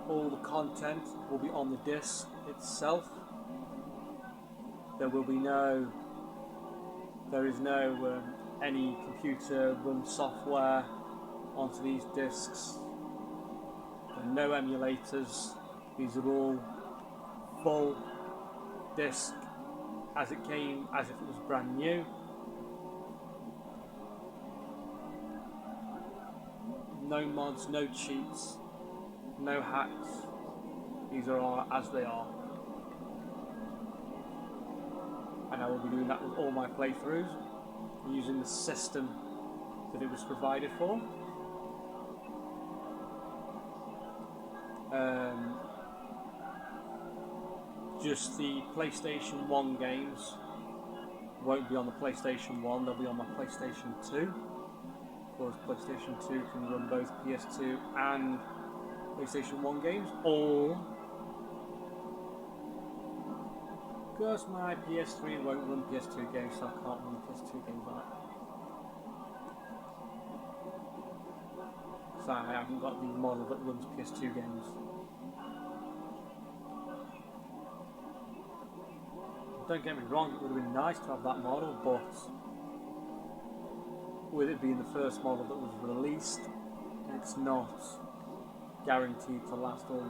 All the content will be on the disc itself. There is no any computer run software onto these discs. There are no emulators These are all full disc as it came, as if it was brand new. No mods, no cheats, no hacks. These are all as they are. And I will be doing that with all my playthroughs, using the system that it was provided for. Just the PlayStation 1 games won't be on the PlayStation 1, they'll be on my PlayStation 2. Of course, PlayStation 2 can run both PS2 and PlayStation 1 games, or because my PS3 won't run PS2 games, so I can't run PS2 games on it. So I haven't got the model that runs PS2 games. Don't get me wrong, it would have been nice to have that model, but with it being the first model that was released, it's not guaranteed to last all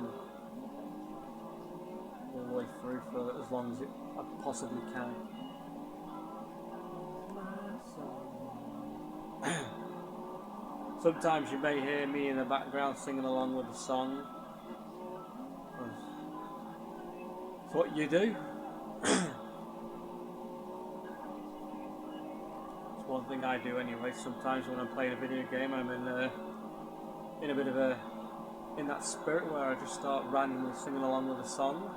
the way through for as long as it possibly can. Sometimes you may hear me in the background singing along with the song. It's what you do. It's one thing I do anyway. Sometimes when I'm playing a video game, I'm in a bit of in that spirit where I just start randomly singing along with a song.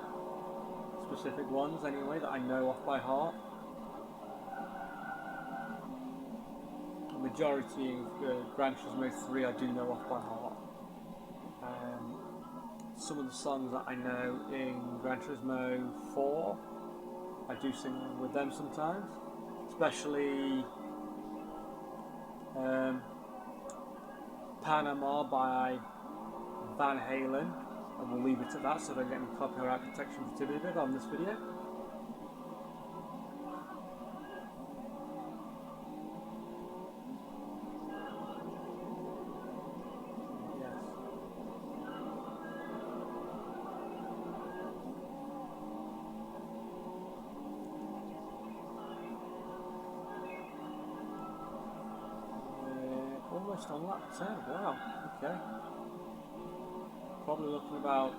Specific ones anyway that I know off by heart. The majority of Gran Turismo 3 I do know off by heart. Some of the songs that I know in Gran Turismo 4 I do sing along with them sometimes, especially Panama by Van Halen. And we'll leave it at that so I don't get any copyright protection certificate on this video. Yes. Almost on lap 10, wow, okay. Probably looking about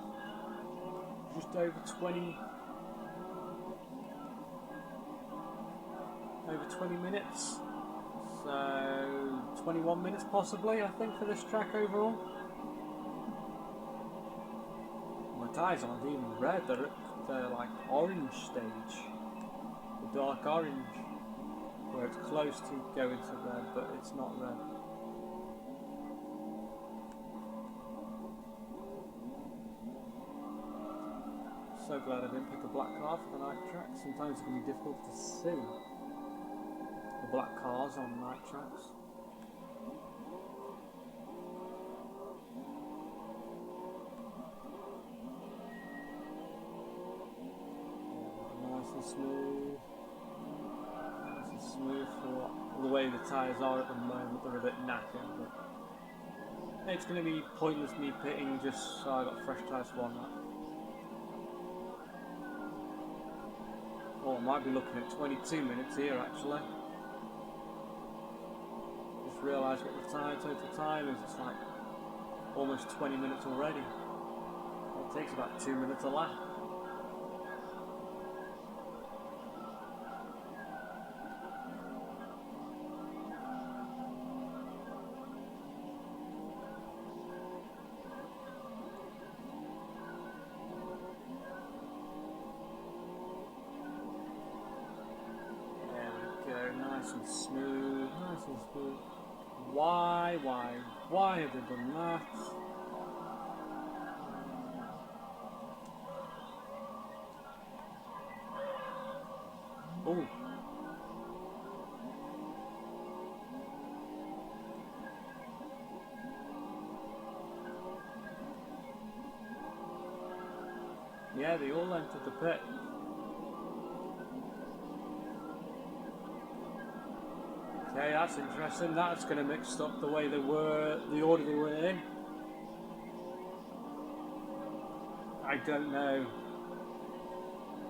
just over 20 minutes, so 21 minutes possibly I think for this track overall. My tyres aren't even red, they're like orange stage, the dark orange, where it's close to going to red but it's not red. So glad I didn't pick a black car for the night track. Sometimes it can be difficult to see the black cars on night tracks. Nice and smooth. Nice and smooth for the way the tyres are at the moment. They're a bit knackered, but it's going to be pointless me pitting just so I got fresh tyres for one lap. Oh, I might be looking at 22 minutes here actually. Just realised what the total time is. It's like almost 20 minutes already. It takes about 2 minutes a lap. Nice and smooth, nice and smooth. Why have they done that? Oh. Yeah, they all entered the pit. Okay, that's interesting. That's going to mix up the way they were, the order they were in. I don't know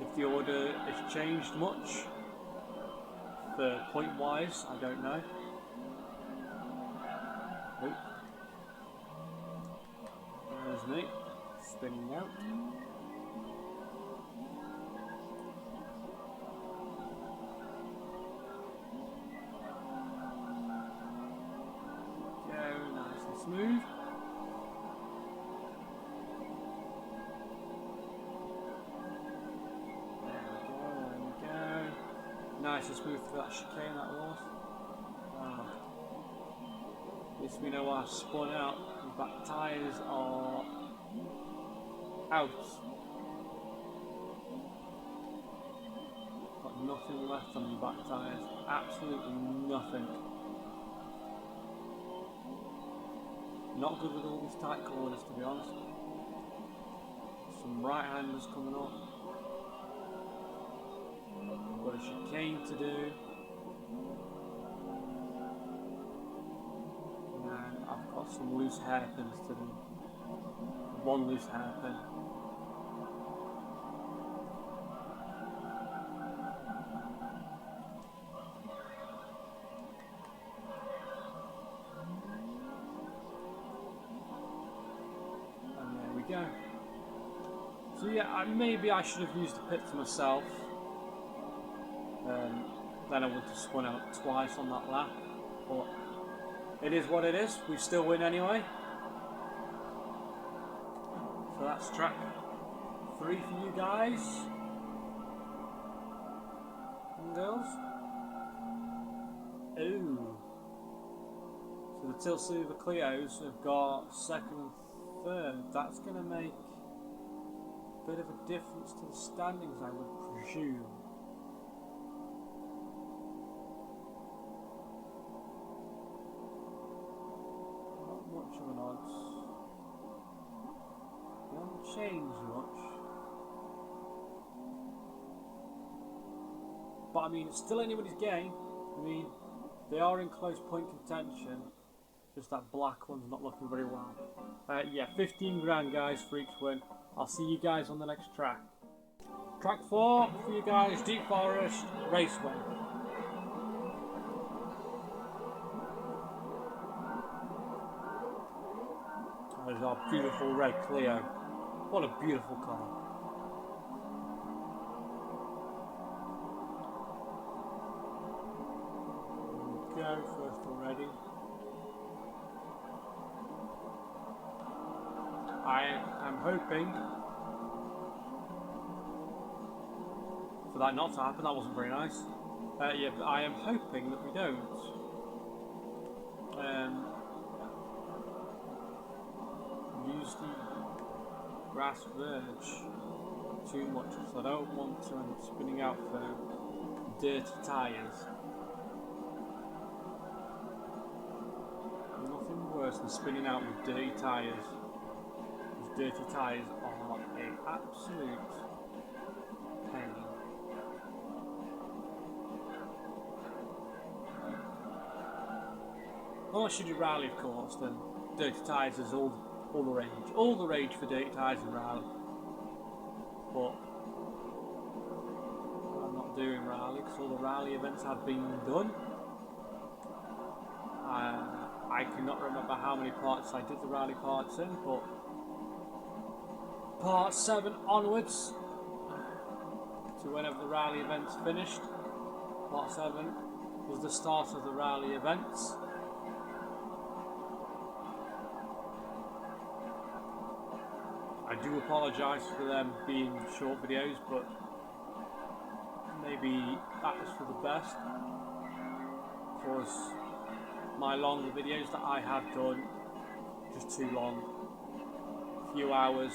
if the order has changed much for point wise. I don't know. Oop. There's me spinning out. Go nice and smooth. Nice and smooth through that chicane that was. Wow. At least we know I've spun out. The back tyres are out. Got nothing left on the back tyres. Absolutely nothing. Not good with all these tight corners, to be honest. Some right-handers coming up. Got a chicane to do, and I've got some loose hairpins to do. One loose hairpin. And there we go. So yeah, maybe I should have used the pits myself. Then I would have spun out twice on that lap, but it is what it is. We still win anyway. So that's track 3 for you guys and girls. Ooh. So the Tilt Silver Clios have got 2nd and 3rd. That's going to make a bit of a difference to the standings, I would presume. Much of an odds. They haven't changed much. But I mean, it's still anybody's game. I mean, they are in close point contention. Just that black one's not looking very well. Yeah, 15 grand, guys, for each win. I'll see you guys on the next track. Track 4 for you guys, Deep Forest Raceway. There's our beautiful red Clio. What a beautiful car. There we go, first already. I am hoping for that not to happen. That wasn't very nice. Yeah, but I am hoping that we don't. Use the grass verge too much because I don't want to end up spinning out for dirty tyres. Nothing worse than spinning out with dirty tyres. Because dirty tyres are an absolute pain. Unless you do rally, of course, then dirty tyres is all the rage. All the rage for dirty tyres and rally. But I'm not doing rally because all the rally events have been done. I cannot remember how many parts I did the rally parts in, but part 7 onwards to whenever the rally event's finished. Part 7 was the start of the rally events. I do apologise for them being short videos, but maybe that is for the best, because my longer videos that I have done just too long, a few hours.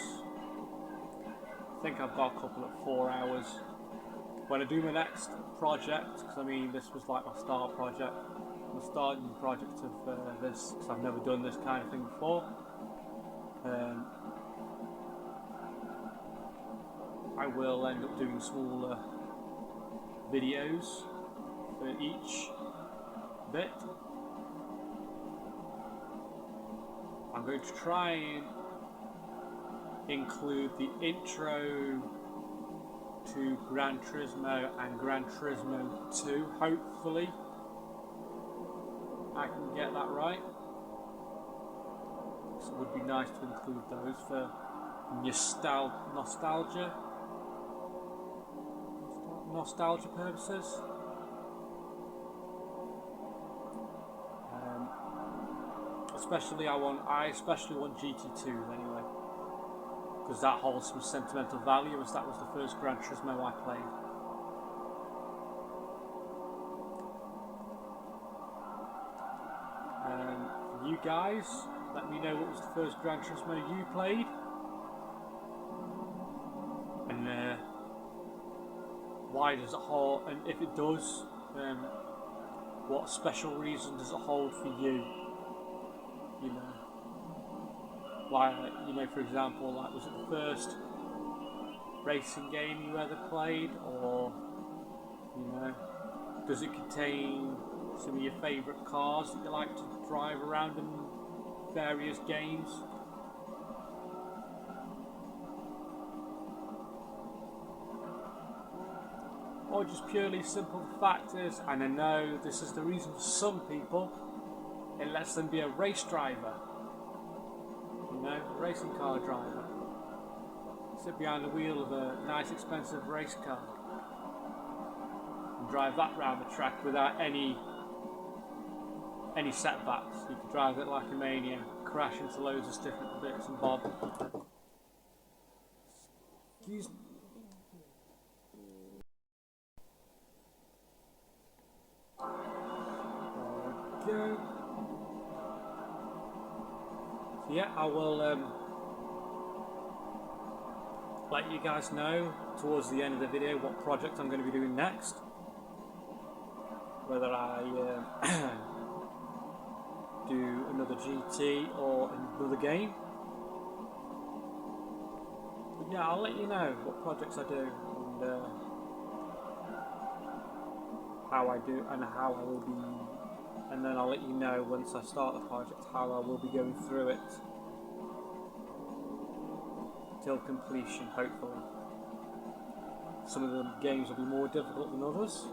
I think I've got a couple at 4 hours. When I do my next project, because I mean this was like my start project, the starting project of this, because I've never done this kind of thing before. I will end up doing smaller videos for each bit. I'm going to try and include the intro to Gran Turismo and Gran Turismo 2, hopefully. I can get that right. So it would be nice to include those for nostalgia purposes. I especially want GT2 anyway, because that holds some sentimental value, as that was the first Gran Turismo I played. For you guys, let me know what was the first Gran Turismo you played, and why does it hold, and if it does, what special reason does it hold for you? You know, why, you know, for example, like, was it the first racing game you ever played, or, you know, does it contain some of your favourite cars that you like to drive around in various games? Or just purely simple, the fact is, and I know this is the reason for some people, it lets them be a race driver, you know, a racing car driver. Sit behind the wheel of a nice expensive race car and drive that round the track without any setbacks. You can drive it like a maniac, crash into loads of different bits and bobs. Excuse me. There we go. So yeah, I will let you guys know towards the end of the video what project I'm going to be doing next. Whether I do another GT or another game. But yeah, I'll let you know what projects I do and how I do and how I will be, and then I'll let you know once I start the project how I will be going through it till completion, hopefully. Some of the games will be more difficult than others.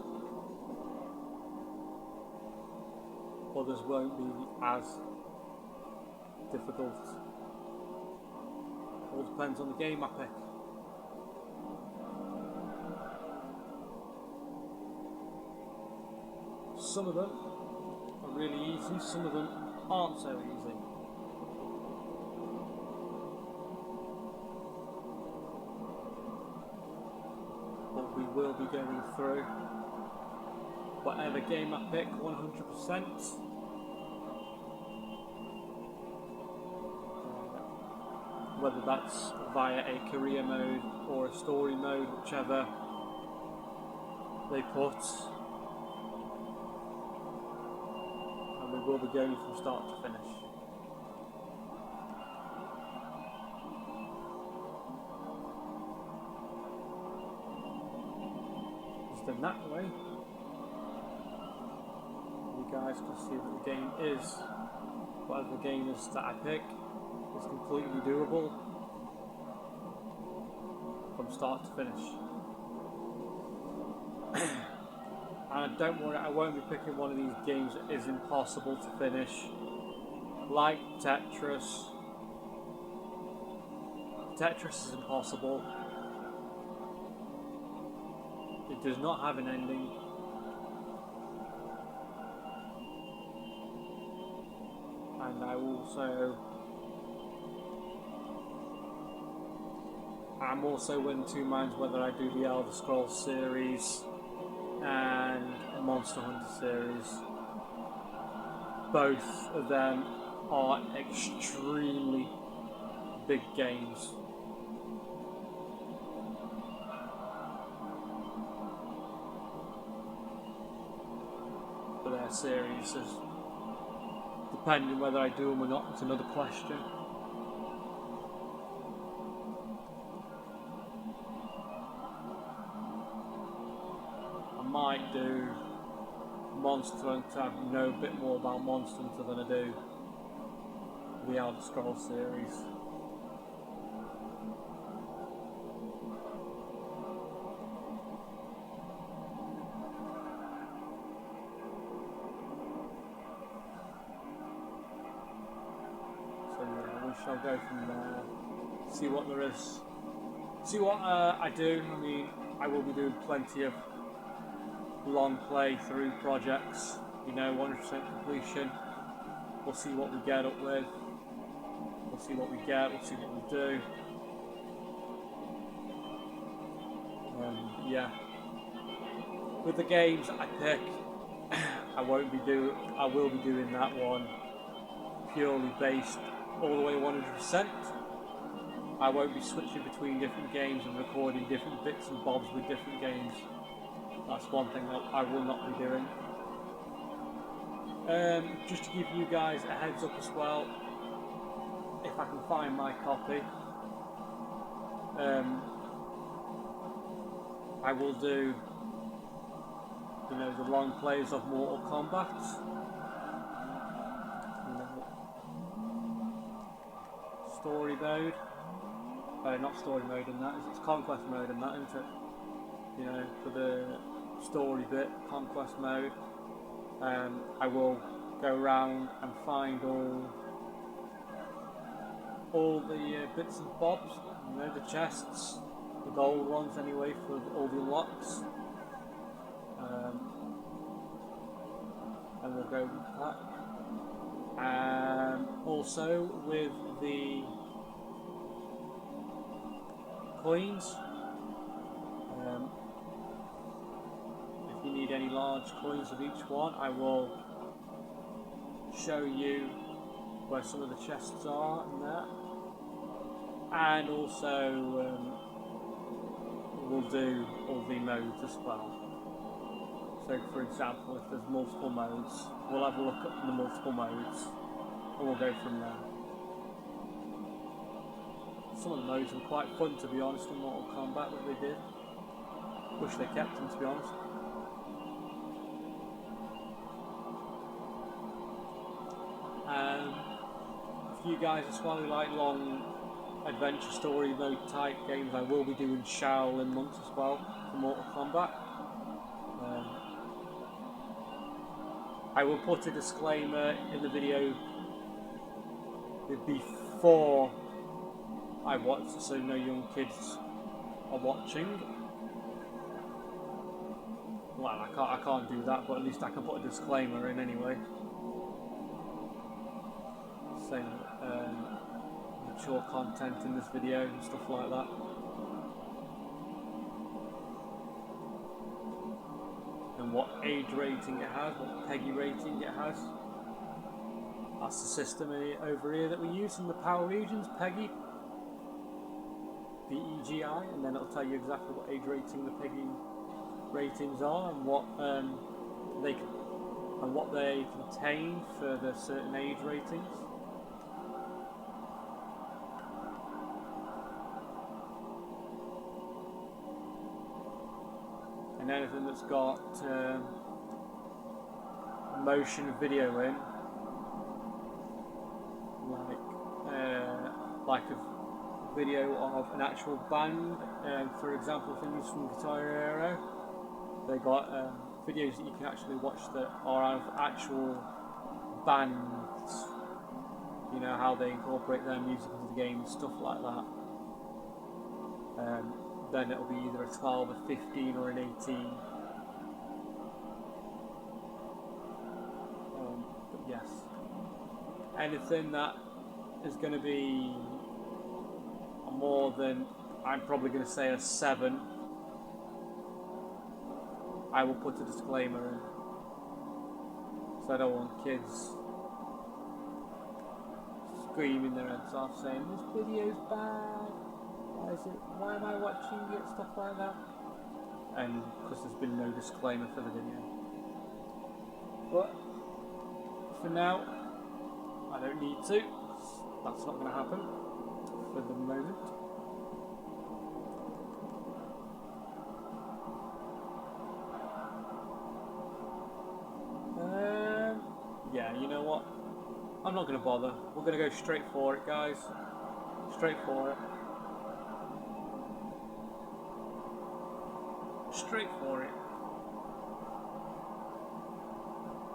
Others won't be as difficult. All depends on the game I pick. Some of them are really easy, some of them aren't so easy. But we will be going through whatever game I pick 100%. Whether that's via a career mode or a story mode, whichever they put. And we will be going from start to finish. Just in that way, you guys can see that the game is, whatever the game is that I pick, is completely doable from start to finish. And don't worry, I won't be picking one of these games that is impossible to finish, like Tetris. Tetris is impossible. It does not have an ending. And I'm also in two minds whether I do the Elder Scrolls series and Monster Hunter series. Both of them are extremely big games. For their series, depending whether I do them or not, it's another question. I might do Monster Hunter. I know a bit more about Monster Hunter than I do the Elder Scrolls series. I'll go from there. See what there is. See what I do. I mean, I will be doing plenty of long playthrough projects. You know, 100% completion. We'll see what we get up with. We'll see what we get. We'll see what we do. Yeah. With the games I pick, I will be doing that one purely based all the way 100%. I won't be switching between different games and recording different bits and bobs with different games. That's one thing that I will not be doing. Just to give you guys a heads up as well, if I can find my copy, I will do, you know, the long plays of Mortal Kombat. Story mode. Not story mode in that, it's conquest mode in that, isn't it? You know, for the story bit, conquest mode. I will go around and find all the bits and bobs, you know, the chests, the gold ones anyway, for all the unlocks. And we'll go with that. Also with the coins, if you need any large coins of each one, I will show you where some of the chests are in there, and also we'll do all the modes as well. So for example, if there's multiple modes, we'll have a look at the multiple modes and we'll go from there. Some of the modes were quite fun, to be honest, in Mortal Kombat that they did. Wish they kept them, to be honest. For you guys as well who like long adventure story mode type games, I will be doing Shaolin months as well for Mortal Kombat. I will put a disclaimer in the video before I watch, so no young kids are watching. Well, I can't do that, but at least I can put a disclaimer in anyway, saying mature content in this video and stuff like that. And what age rating it has, what PEGI rating it has. That's the system over here that we use in the power regions, PEGI, PEGI, and then it'll tell you exactly what age rating the PEGI ratings are and what they contain for the certain age ratings. And anything that's got motion video in, like a video of an actual band, for example, things from Guitar Hero, they got videos that you can actually watch that are of actual bands, you know, how they incorporate their music into the game and stuff like that. Then it'll be either a 12, a 15 or an 18. But yes, anything that is going to be more than, I'm probably going to say a 7, I will put a disclaimer in, so I don't want kids screaming their heads off saying this video's bad, why am I watching it, stuff like that, and because there's been no disclaimer for the video. But for now, I don't need to, that's not going to happen for the moment. Yeah, you know what? I'm not going to bother. We're going to go straight for it, guys. Straight for it. Straight for it.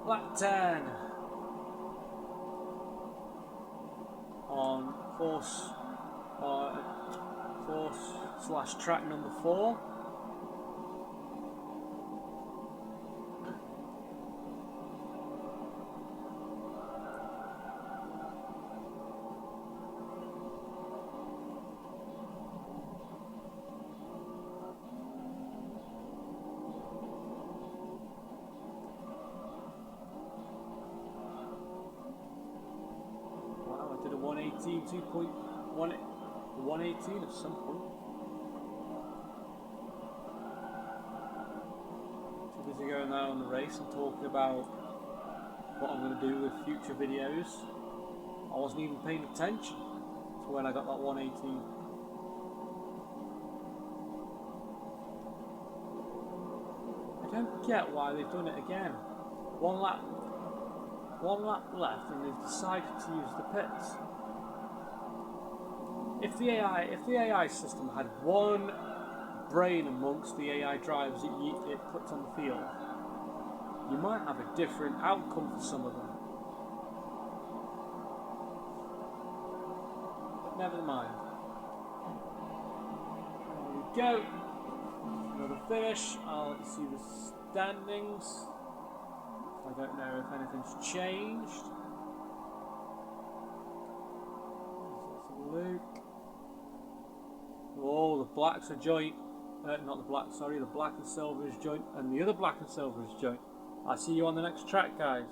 Black 10 on track number 4. Wow, I did a 118, 118 at some point. Too busy going out on the race and talking about what I'm going to do with future videos. I wasn't even paying attention to when I got that 118. I don't get why they've done it again. One lap left and they've decided to use the pits. If the AI system had one brain amongst the AI drivers it puts on the field, you might have a different outcome for some of them. But never mind. There we go. Another finish. I'll see the standings. I don't know if anything's changed. Let's have a look. Oh, the blacks are joint. Not the black, sorry, the black and silver is joint, and the other black and silver is joint. I'll see you on the next track, guys.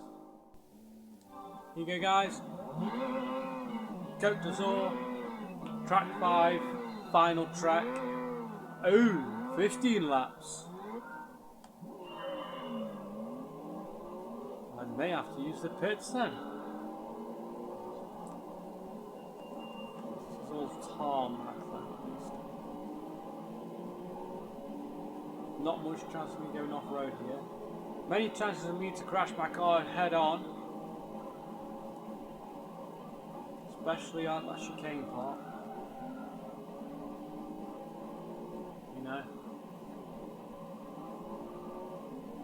Here you go, guys. Côte d'Azur, track 5, final track. Oh, 15 laps. I may have to use the pits then. This is all tarmac then, at least. Not much chance of me going off road here. Many chances of me to crash my car head on. Especially on that chicane part. You know.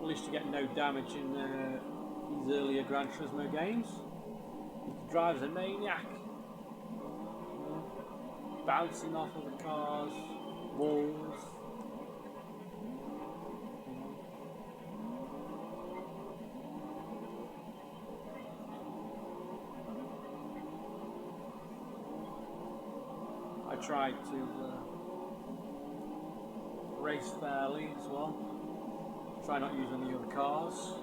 At least you get no damage in these earlier Gran Turismo games. The driver's a maniac. Bouncing off of the cars, walls. I tried to race fairly as well. Try not using the other cars.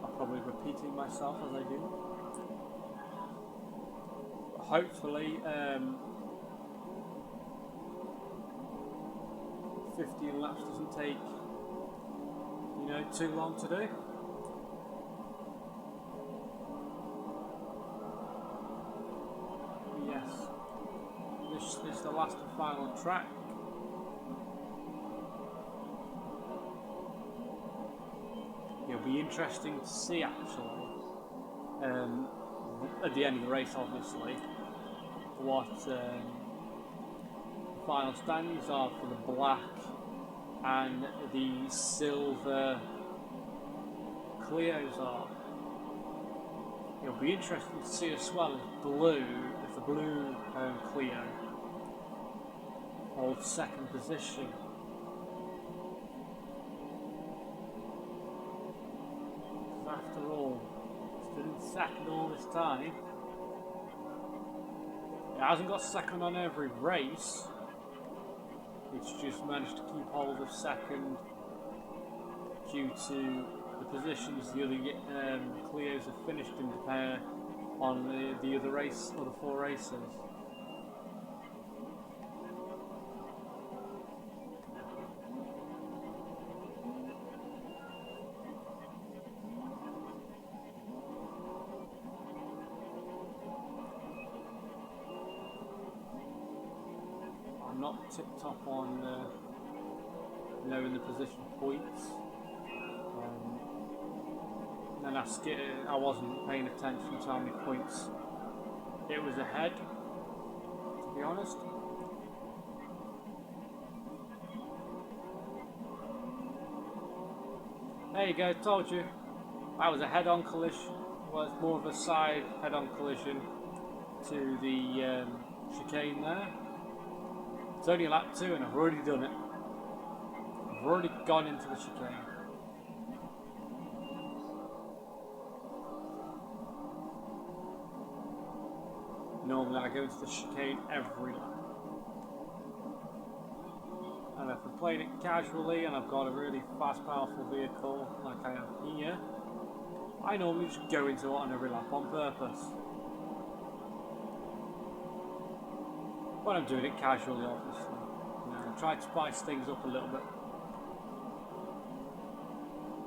I'm probably repeating myself as I do. But hopefully 15 laps doesn't take, you know, too long to do. Yes, this is the last and final track. It'll be interesting to see actually, at the end of the race obviously, what the final standings are for the black and the silver Clios are. It'll be interesting to see as well if the blue Clio holds second position. After all, it's been in second all this time. It hasn't got second on every race. It's just managed to keep hold of second due to the positions the other Clios have finished in the pair on the other race, or the 4 races. I'm not tip-top on knowing the position points. And I wasn't paying attention to how many points it was ahead, to be honest. There you go, told you. That was a head-on collision. Well, it's more of a side head-on collision. to the chicane there. It's only lap 2 and I've already done it. I've already gone into the chicane. Normally I go into the chicane every lap. And if I'm playing it casually and I've got a really fast, powerful vehicle like I am here, I normally just go into it on every lap on purpose. When I'm doing it casually, obviously. You know, I try to spice things up a little bit.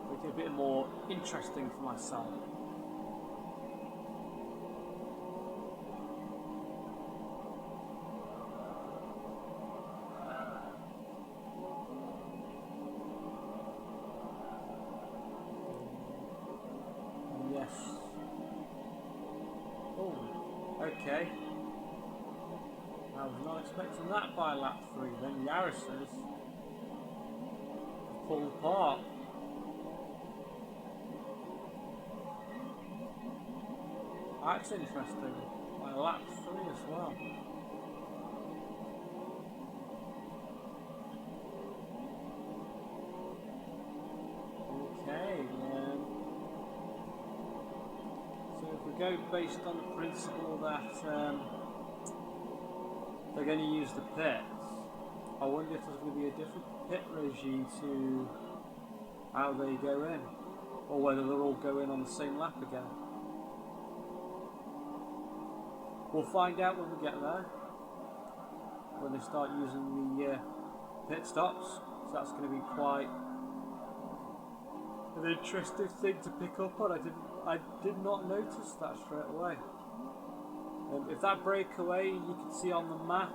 Make it a bit more interesting for myself. Yes. Oh, okay. I was not expecting that by lap 3. Then Yaris's pulled apart. That's interesting. By lap 3 as well. Okay. So if we go based on the principle that they're going to use the pits, I wonder if there's going to be a different pit regime to how they go in, or whether they'll all go in on the same lap again. We'll find out when we get there, when they start using the pit stops. So that's going to be quite an interesting thing to pick up on. I did not notice that straight away. If that breakaway you can see on the map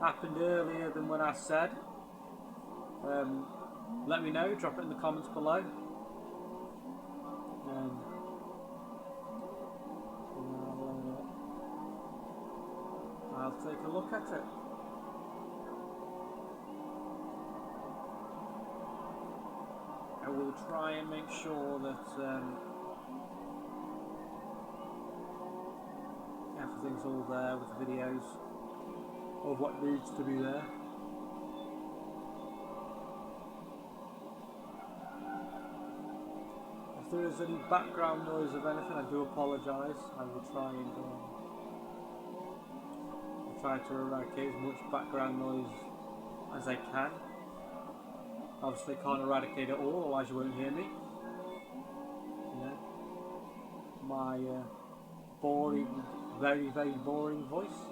happened earlier than when I said, let me know, drop it in the comments below. I'll take a look at it. I will try and make sure that everything's all there with the videos of what needs to be there. If there is any background noise of anything, I do apologise. I will try and try to eradicate as much background noise as I can. Obviously can't eradicate it all, otherwise you won't hear me. Yeah. My boring, very, very boring voice.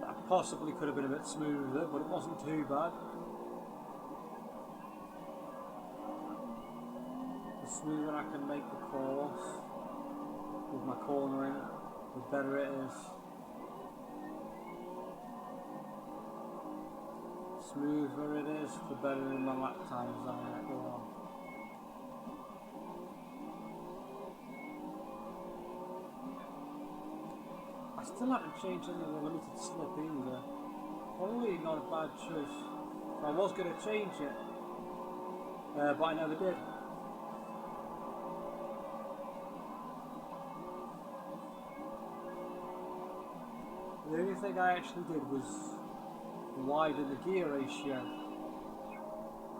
That possibly could have been a bit smoother, but it wasn't too bad. The smoother I can make the course with my cornering, the better it is. The smoother it is, the better in my lap times I go on. I still haven't changed any of the limited slip either. Probably not a bad choice. I was going to change it, but I never did. The only thing I actually did was widen the gear ratio.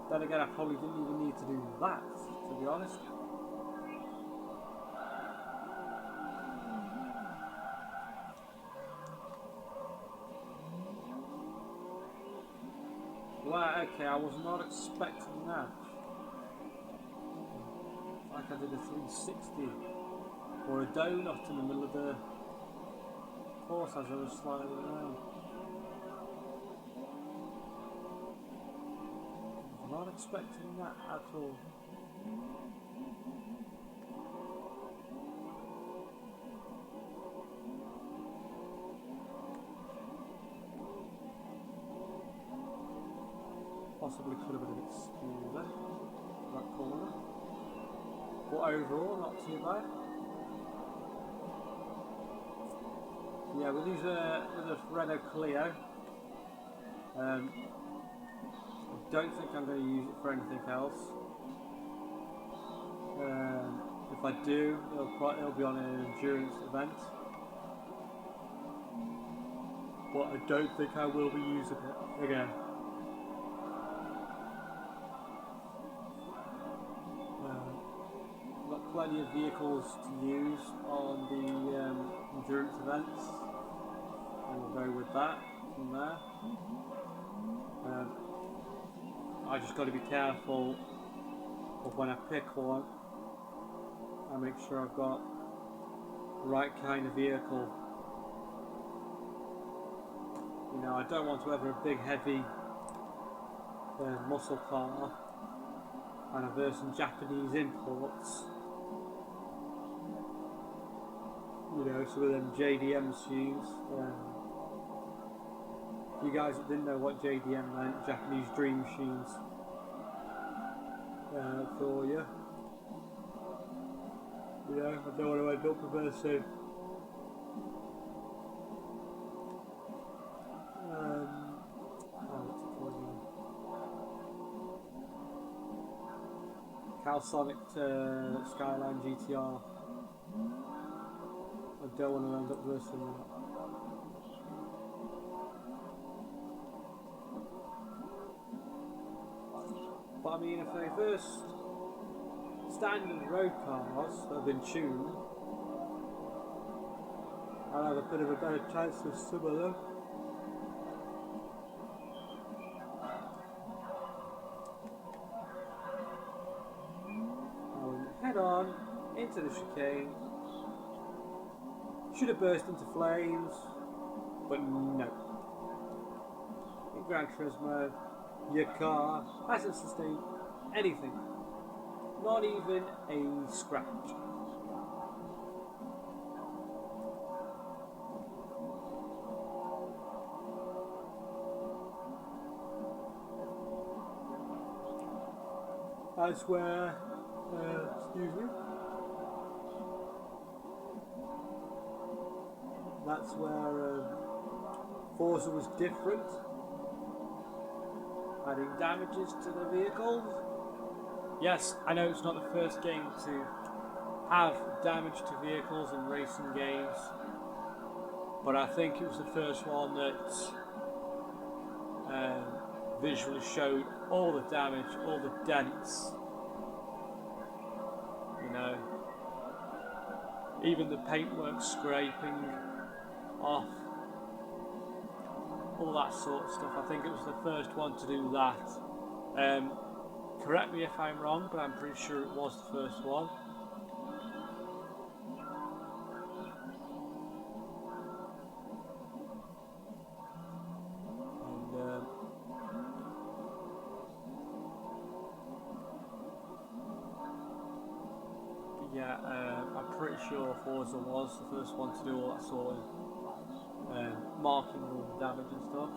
Then again, I probably didn't even need to do that, to be honest. Wow, okay, I was not expecting that. Like I did a 360 or a donut in the middle of the course as I was sliding around. I was not expecting that at all. possibly could have been a bit smoother, that corner. But overall, not too bad. Yeah, with these with the Renault Clio, I don't think I'm going to use it for anything else. If I do, it'll be on an endurance event. But I don't think I will be using it again. I've got plenty of vehicles to use on the endurance events, and we'll go with that from there. I just got to be careful of when I pick one. I make sure I've got the right kind of vehicle. You know, I don't want to have a big heavy muscle car and I've heard some Japanese imports. You know, some of them JDM machines. You guys that didn't know what JDM meant, Japanese Dream Machines, for you. You know, I don't want to end up with a same. What's it called again? Calsonic Skyline GTR. I don't want to end up with some. But I mean, if they first standard road cars that have been tuned, I'll have a bit of a better chance with some of them. Head on into the chicane. Should have burst into flames, but no. In Gran Turismo, your car hasn't sustained anything, not even a scratch. That's where, excuse me, that's where Forza was different, adding damages to the vehicles. Yes, I know it's not the first game to have damage to vehicles in racing games, but I think it was the first one that visually showed all the damage, all the dents, you know, even the paintwork scraping off, all that sort of stuff. I think it was the first one to do that. Correct me if I'm wrong, but I'm pretty sure it was the first one. Yeah, I'm pretty sure Forza was the first one to do all that sort of marking all the damage and stuff.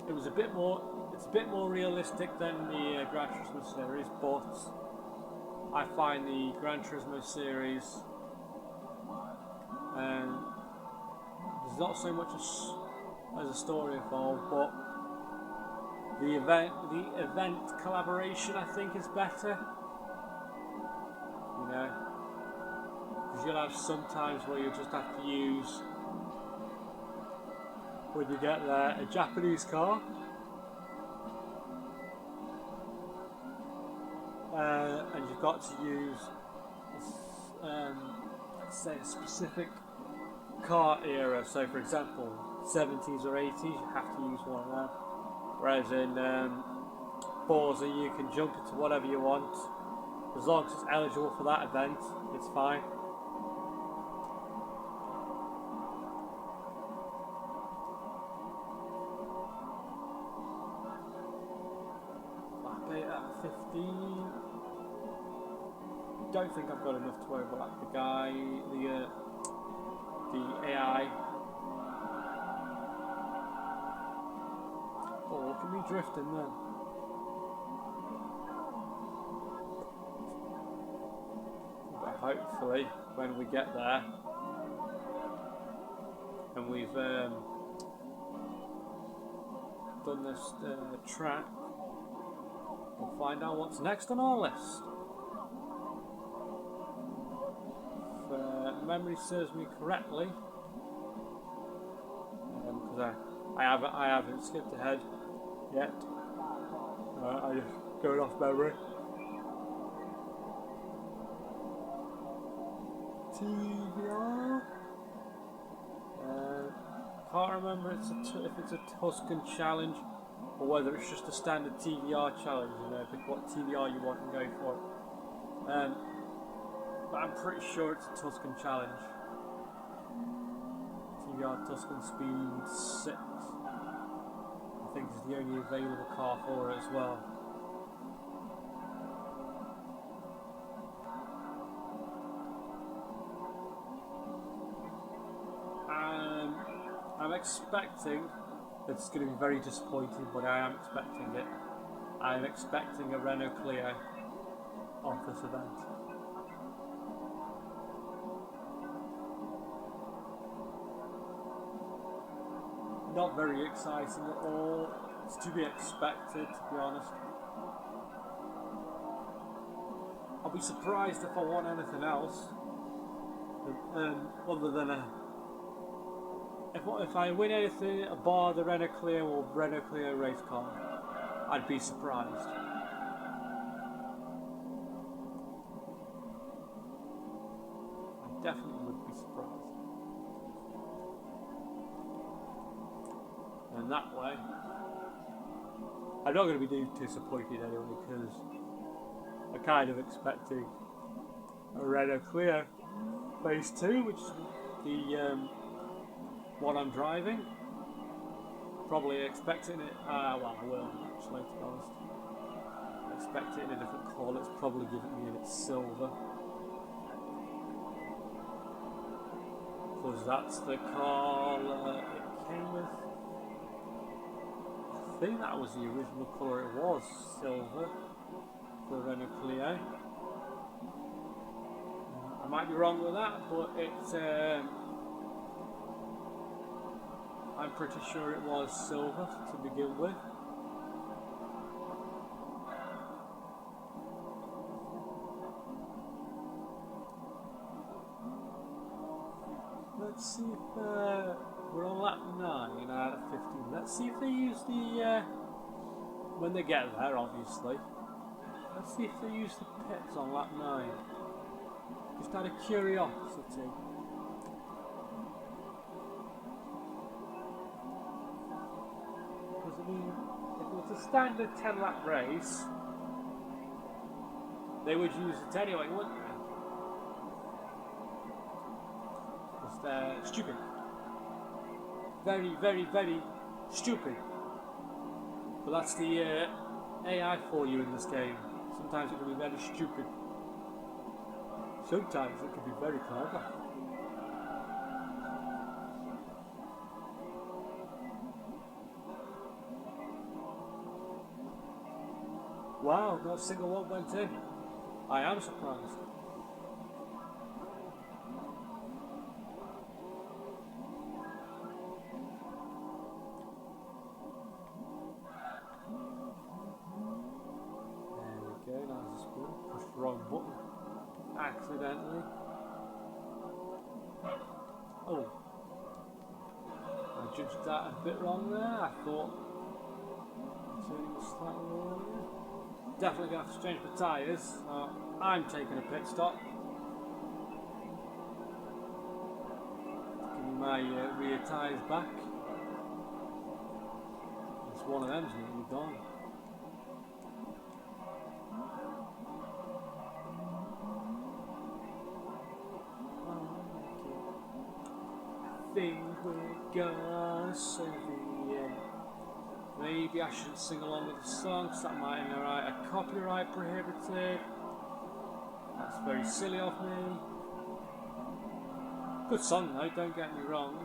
It was a bit more. It's a bit more realistic than the Gran Turismo series, but I find the Gran Turismo series there's not so much as a story involved, but the event collaboration I think is better. You know, because you'll have some times where you just have to use, when you get there, a Japanese car. And you've got to use, say, a specific car era. So, for example, 70s or 80s, you have to use one of them. Whereas in Forza, you can jump into whatever you want. As long as it's eligible for that event, it's fine. Lap 8 at 15. Don't think I've got enough to overlap the guy, the AI. But at me drifting then. But hopefully, when we get there, and we've done this track, we'll find out what's next on our list. If memory serves me correctly, because I haven't skipped ahead yet. I just going off memory. TVR. Can't remember if it's a Tuscan challenge or whether it's just a standard TVR challenge. You know, pick what TVR you want and go for it. But I'm pretty sure it's a Tuscan challenge. TVR Tuscan Speed 6. I think is the only available car for it as well. I'm expecting, it's going to be very disappointing, but I am expecting it. I'm expecting a Renault Clio off this event. Not very exciting at all. It's to be expected, to be honest. I'll be surprised if I want anything else other than a. If I win anything bar the Renault Clio or Renault Clio race car, I'd be surprised. I definitely would be surprised. And that way, I'm not going to be disappointed anyway, because I'm kind of expecting a Renault Clio Phase 2, which is the one I'm driving. Probably expecting it, well, I will actually, to be honest. I expect it in a different colour. It's probably giving me in its silver, because that's the colour it came with. I think that was the original colour. It was silver for Renault Clio. I might be wrong with that, but it's I'm pretty sure it was silver to begin with. Let's see if we're on lap 9 out of 15. Let's see if they use the when they get there, obviously. Let's see if they use the pits on lap 9. Just out of curiosity. Because I mean, if it was a standard 10-lap race, they would use it anyway, wouldn't they? Because they're stupid. Very, very, very stupid. But that's the AI for you in this game. Sometimes it can be very stupid. Sometimes it can be very clever. Wow, not a single one went in. I am surprised. There we go, nice spin. Pushed the wrong button. Accidentally. Oh. I judged that a bit wrong there. I thought turning slightly earlier. Definitely going to have to change my tyres. I'm taking a pit stop. Give me my rear tyres back. It's one of them's nearly gone. I think we're gonna save the end. Maybe I should sing along with the song, because that might generate a copyright prohibited. That's very silly of me. Good song though, don't get me wrong.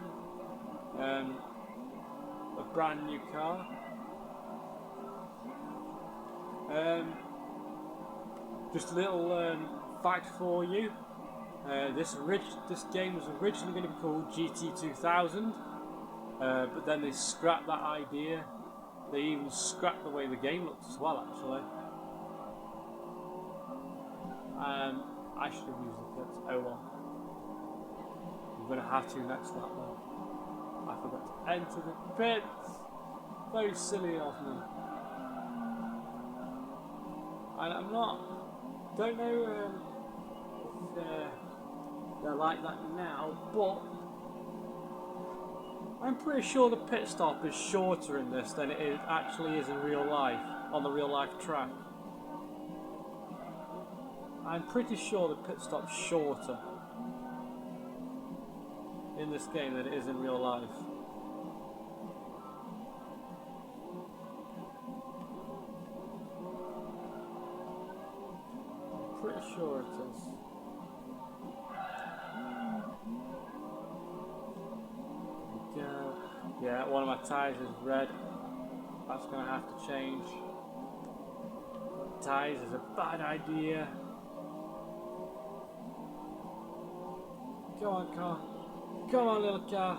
A brand new car. Just a little fact for you. This game was originally going to be called GT 2000, but then they scrapped that idea. They even scrapped the way the game looked as well, actually. I should have used the pits. Oh well. I'm going to have to next lap though. I forgot to enter the pits. Very silly of me. And I'm not. Don't know if they're like that now, but I'm pretty sure the pit stop is shorter in this than it actually is in real life, on the real life track. I'm pretty sure the pit stop's shorter in this game than it is in real life. I'm pretty sure it is. Yeah, one of my tyres is red. That's going to have to change. Tyres is a bad idea. Go on, car. Come on, little car.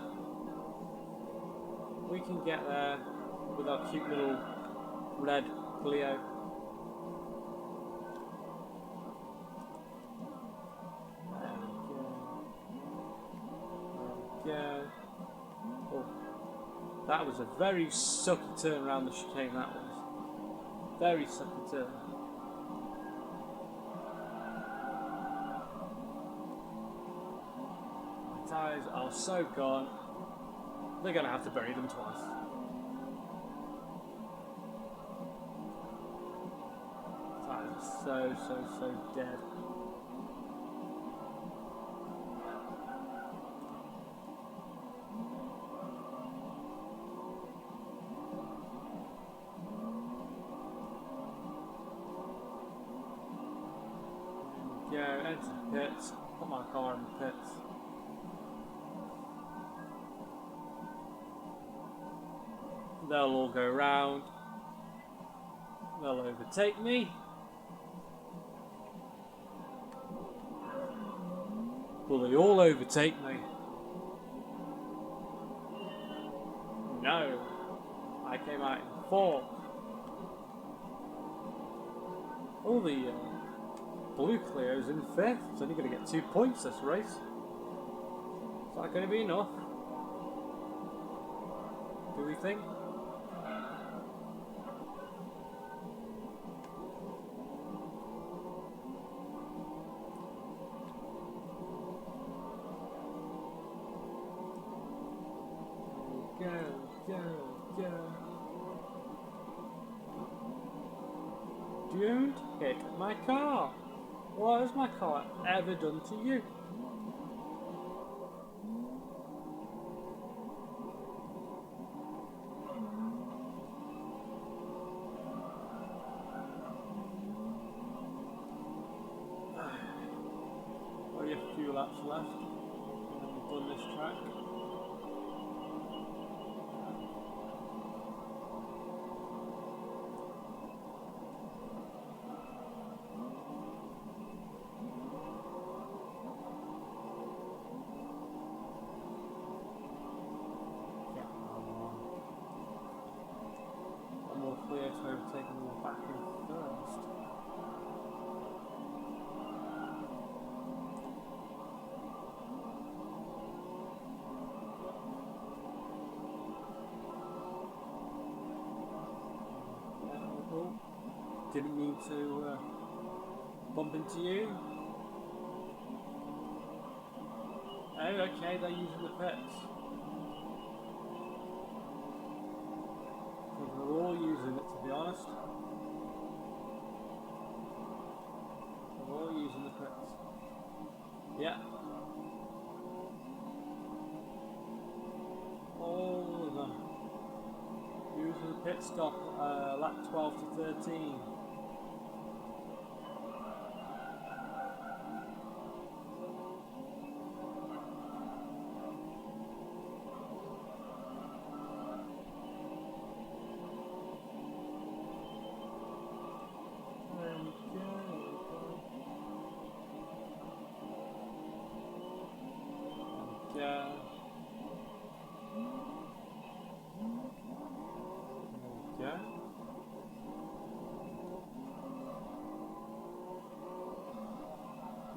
We can get there with our cute little red Clio. There we go. Oh, that was a very sucky turn around the chicane, that was. Very sucky turn. Tyres are so gone, they're going to have to bury them twice. Tyres are so dead. There we go, enter the pits, put my car in the pits. They'll all go round. They'll overtake me. Will they all overtake me? No. I came out in fourth. All the blue Clio's in fifth. It's only going to get 2 points this race. Is that going to be enough? Do we think? Go. Don't hit my car. What has my car ever done to you? Only a few laps left, and then we've done this track. Clear to overtake them back in first. Didn't mean to bump into you. Oh, okay, they're using the pits. We're all using it, to be honest. We're all using the pits. Yeah. All of them. Using the pit stop, lap 12 to 13.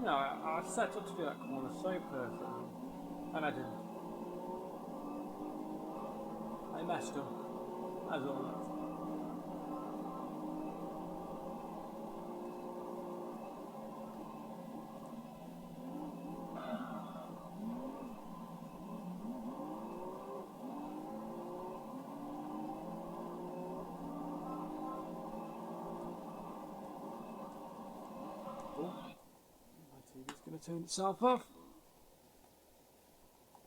No, I set up to do that corner so perfectly, and I didn't. I messed up, as always. TV's going to turn itself off.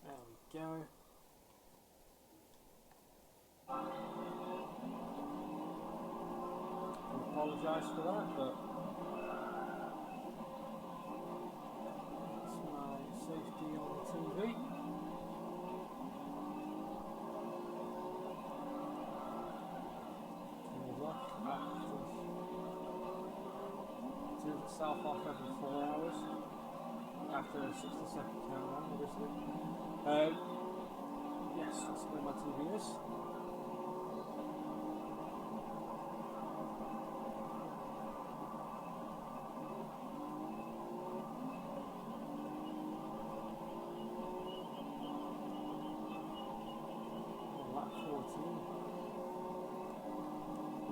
There we go. I apologise for that, but that's my safety on the TV. Turns itself off every 4 hours after a 60-second countdown, obviously. Yes, that's where my TV is. Lap 14.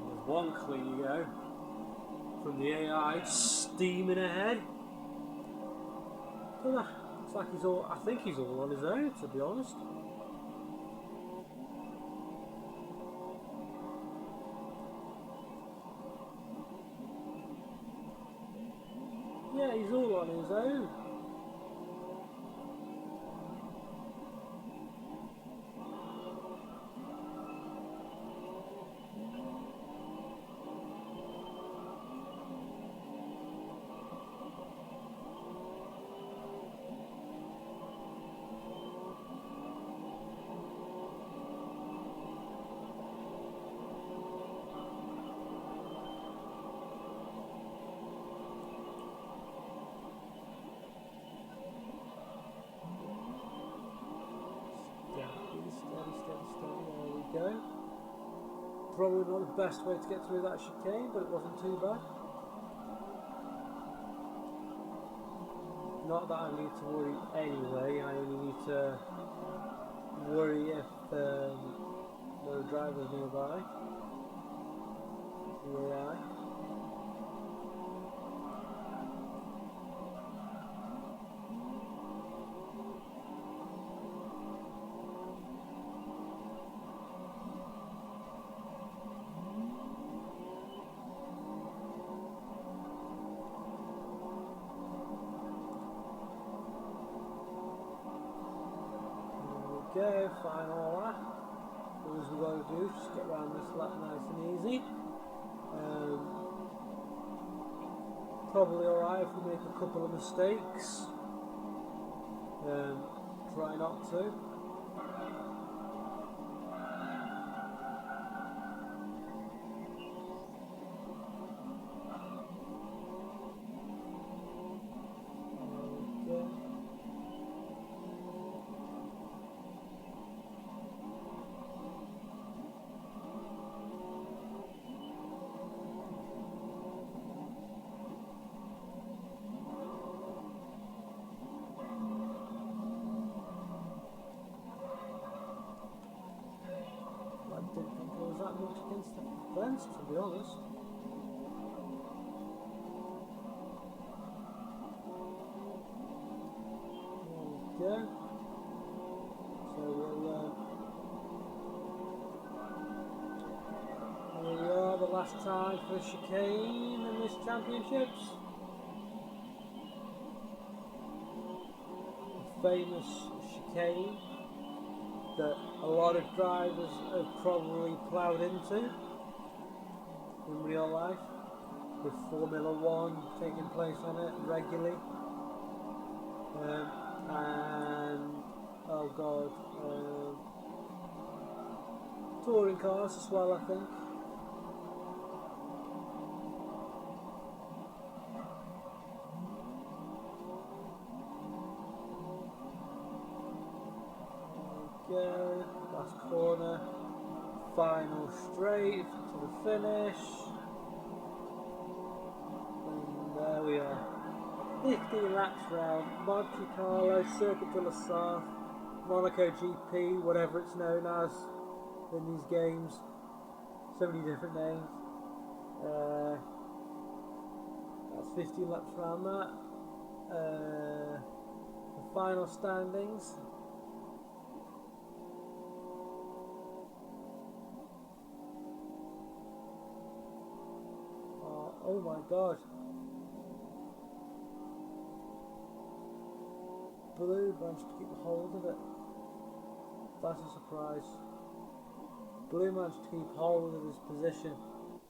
There's one clean go from the AI steaming ahead. Looks like he's all. I think he's all on his own, to be honest. Yeah, he's all on his own. There we go. Probably not the best way to get through that chicane, but it wasn't too bad. Not that I need to worry anyway, I only need to worry if there are drivers nearby. The AI. Okay, final lap. All we've got to do is just get around this lap nice and easy. Probably alright if we make a couple of mistakes. Try not to. I didn't think there was that much against the fence, to be honest. There we go. So here we are, the last time for a chicane in this championships. A famous chicane that a lot of drivers have probably ploughed into in real life, with Formula One taking place on it regularly, and oh god, touring cars as well, I think. Go, last corner, final straight to the finish, and there we are. 15 laps round Monte Carlo, Circuit de la Sarthe, Monaco GP, whatever it's known as in these games. So many different names. That's 15 laps around that. The final standings. Oh my god. Blue managed to keep a hold of it. That's a surprise. Blue managed to keep hold of his position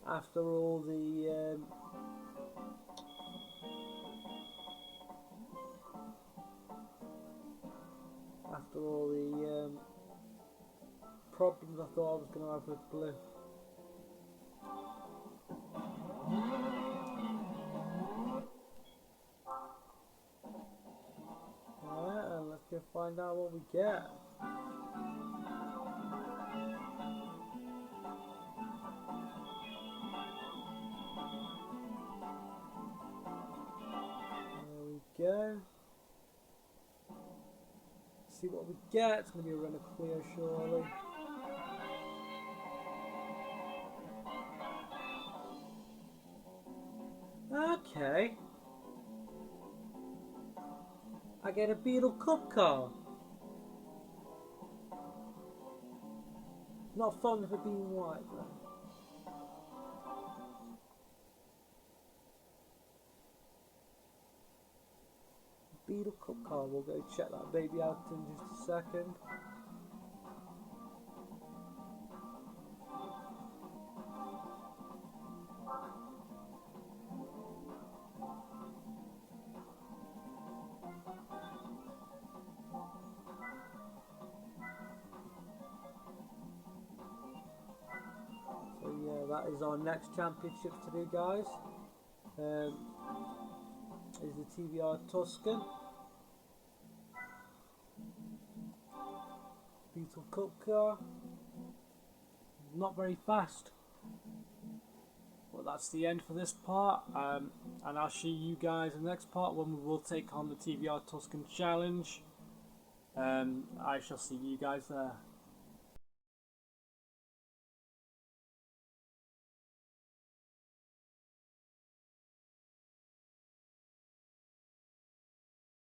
after all the problems I thought I was going to have with Blue. Alright, and let's go find out what we get. There we go. See what we get. It's going to be a Renault Clio surely. Okay. I get a Beetle Cup car. Not fond of it being white though. Beetle Cup car, we'll go check that baby out in just a second. So yeah, that is our next championship to do, guys. Is the TVR Tuscan. Beetle Cup car. Not very fast. Well, that's the end for this part, and I'll see you guys in the next part when we will take on the TVR Tuscan Challenge. I shall see you guys there.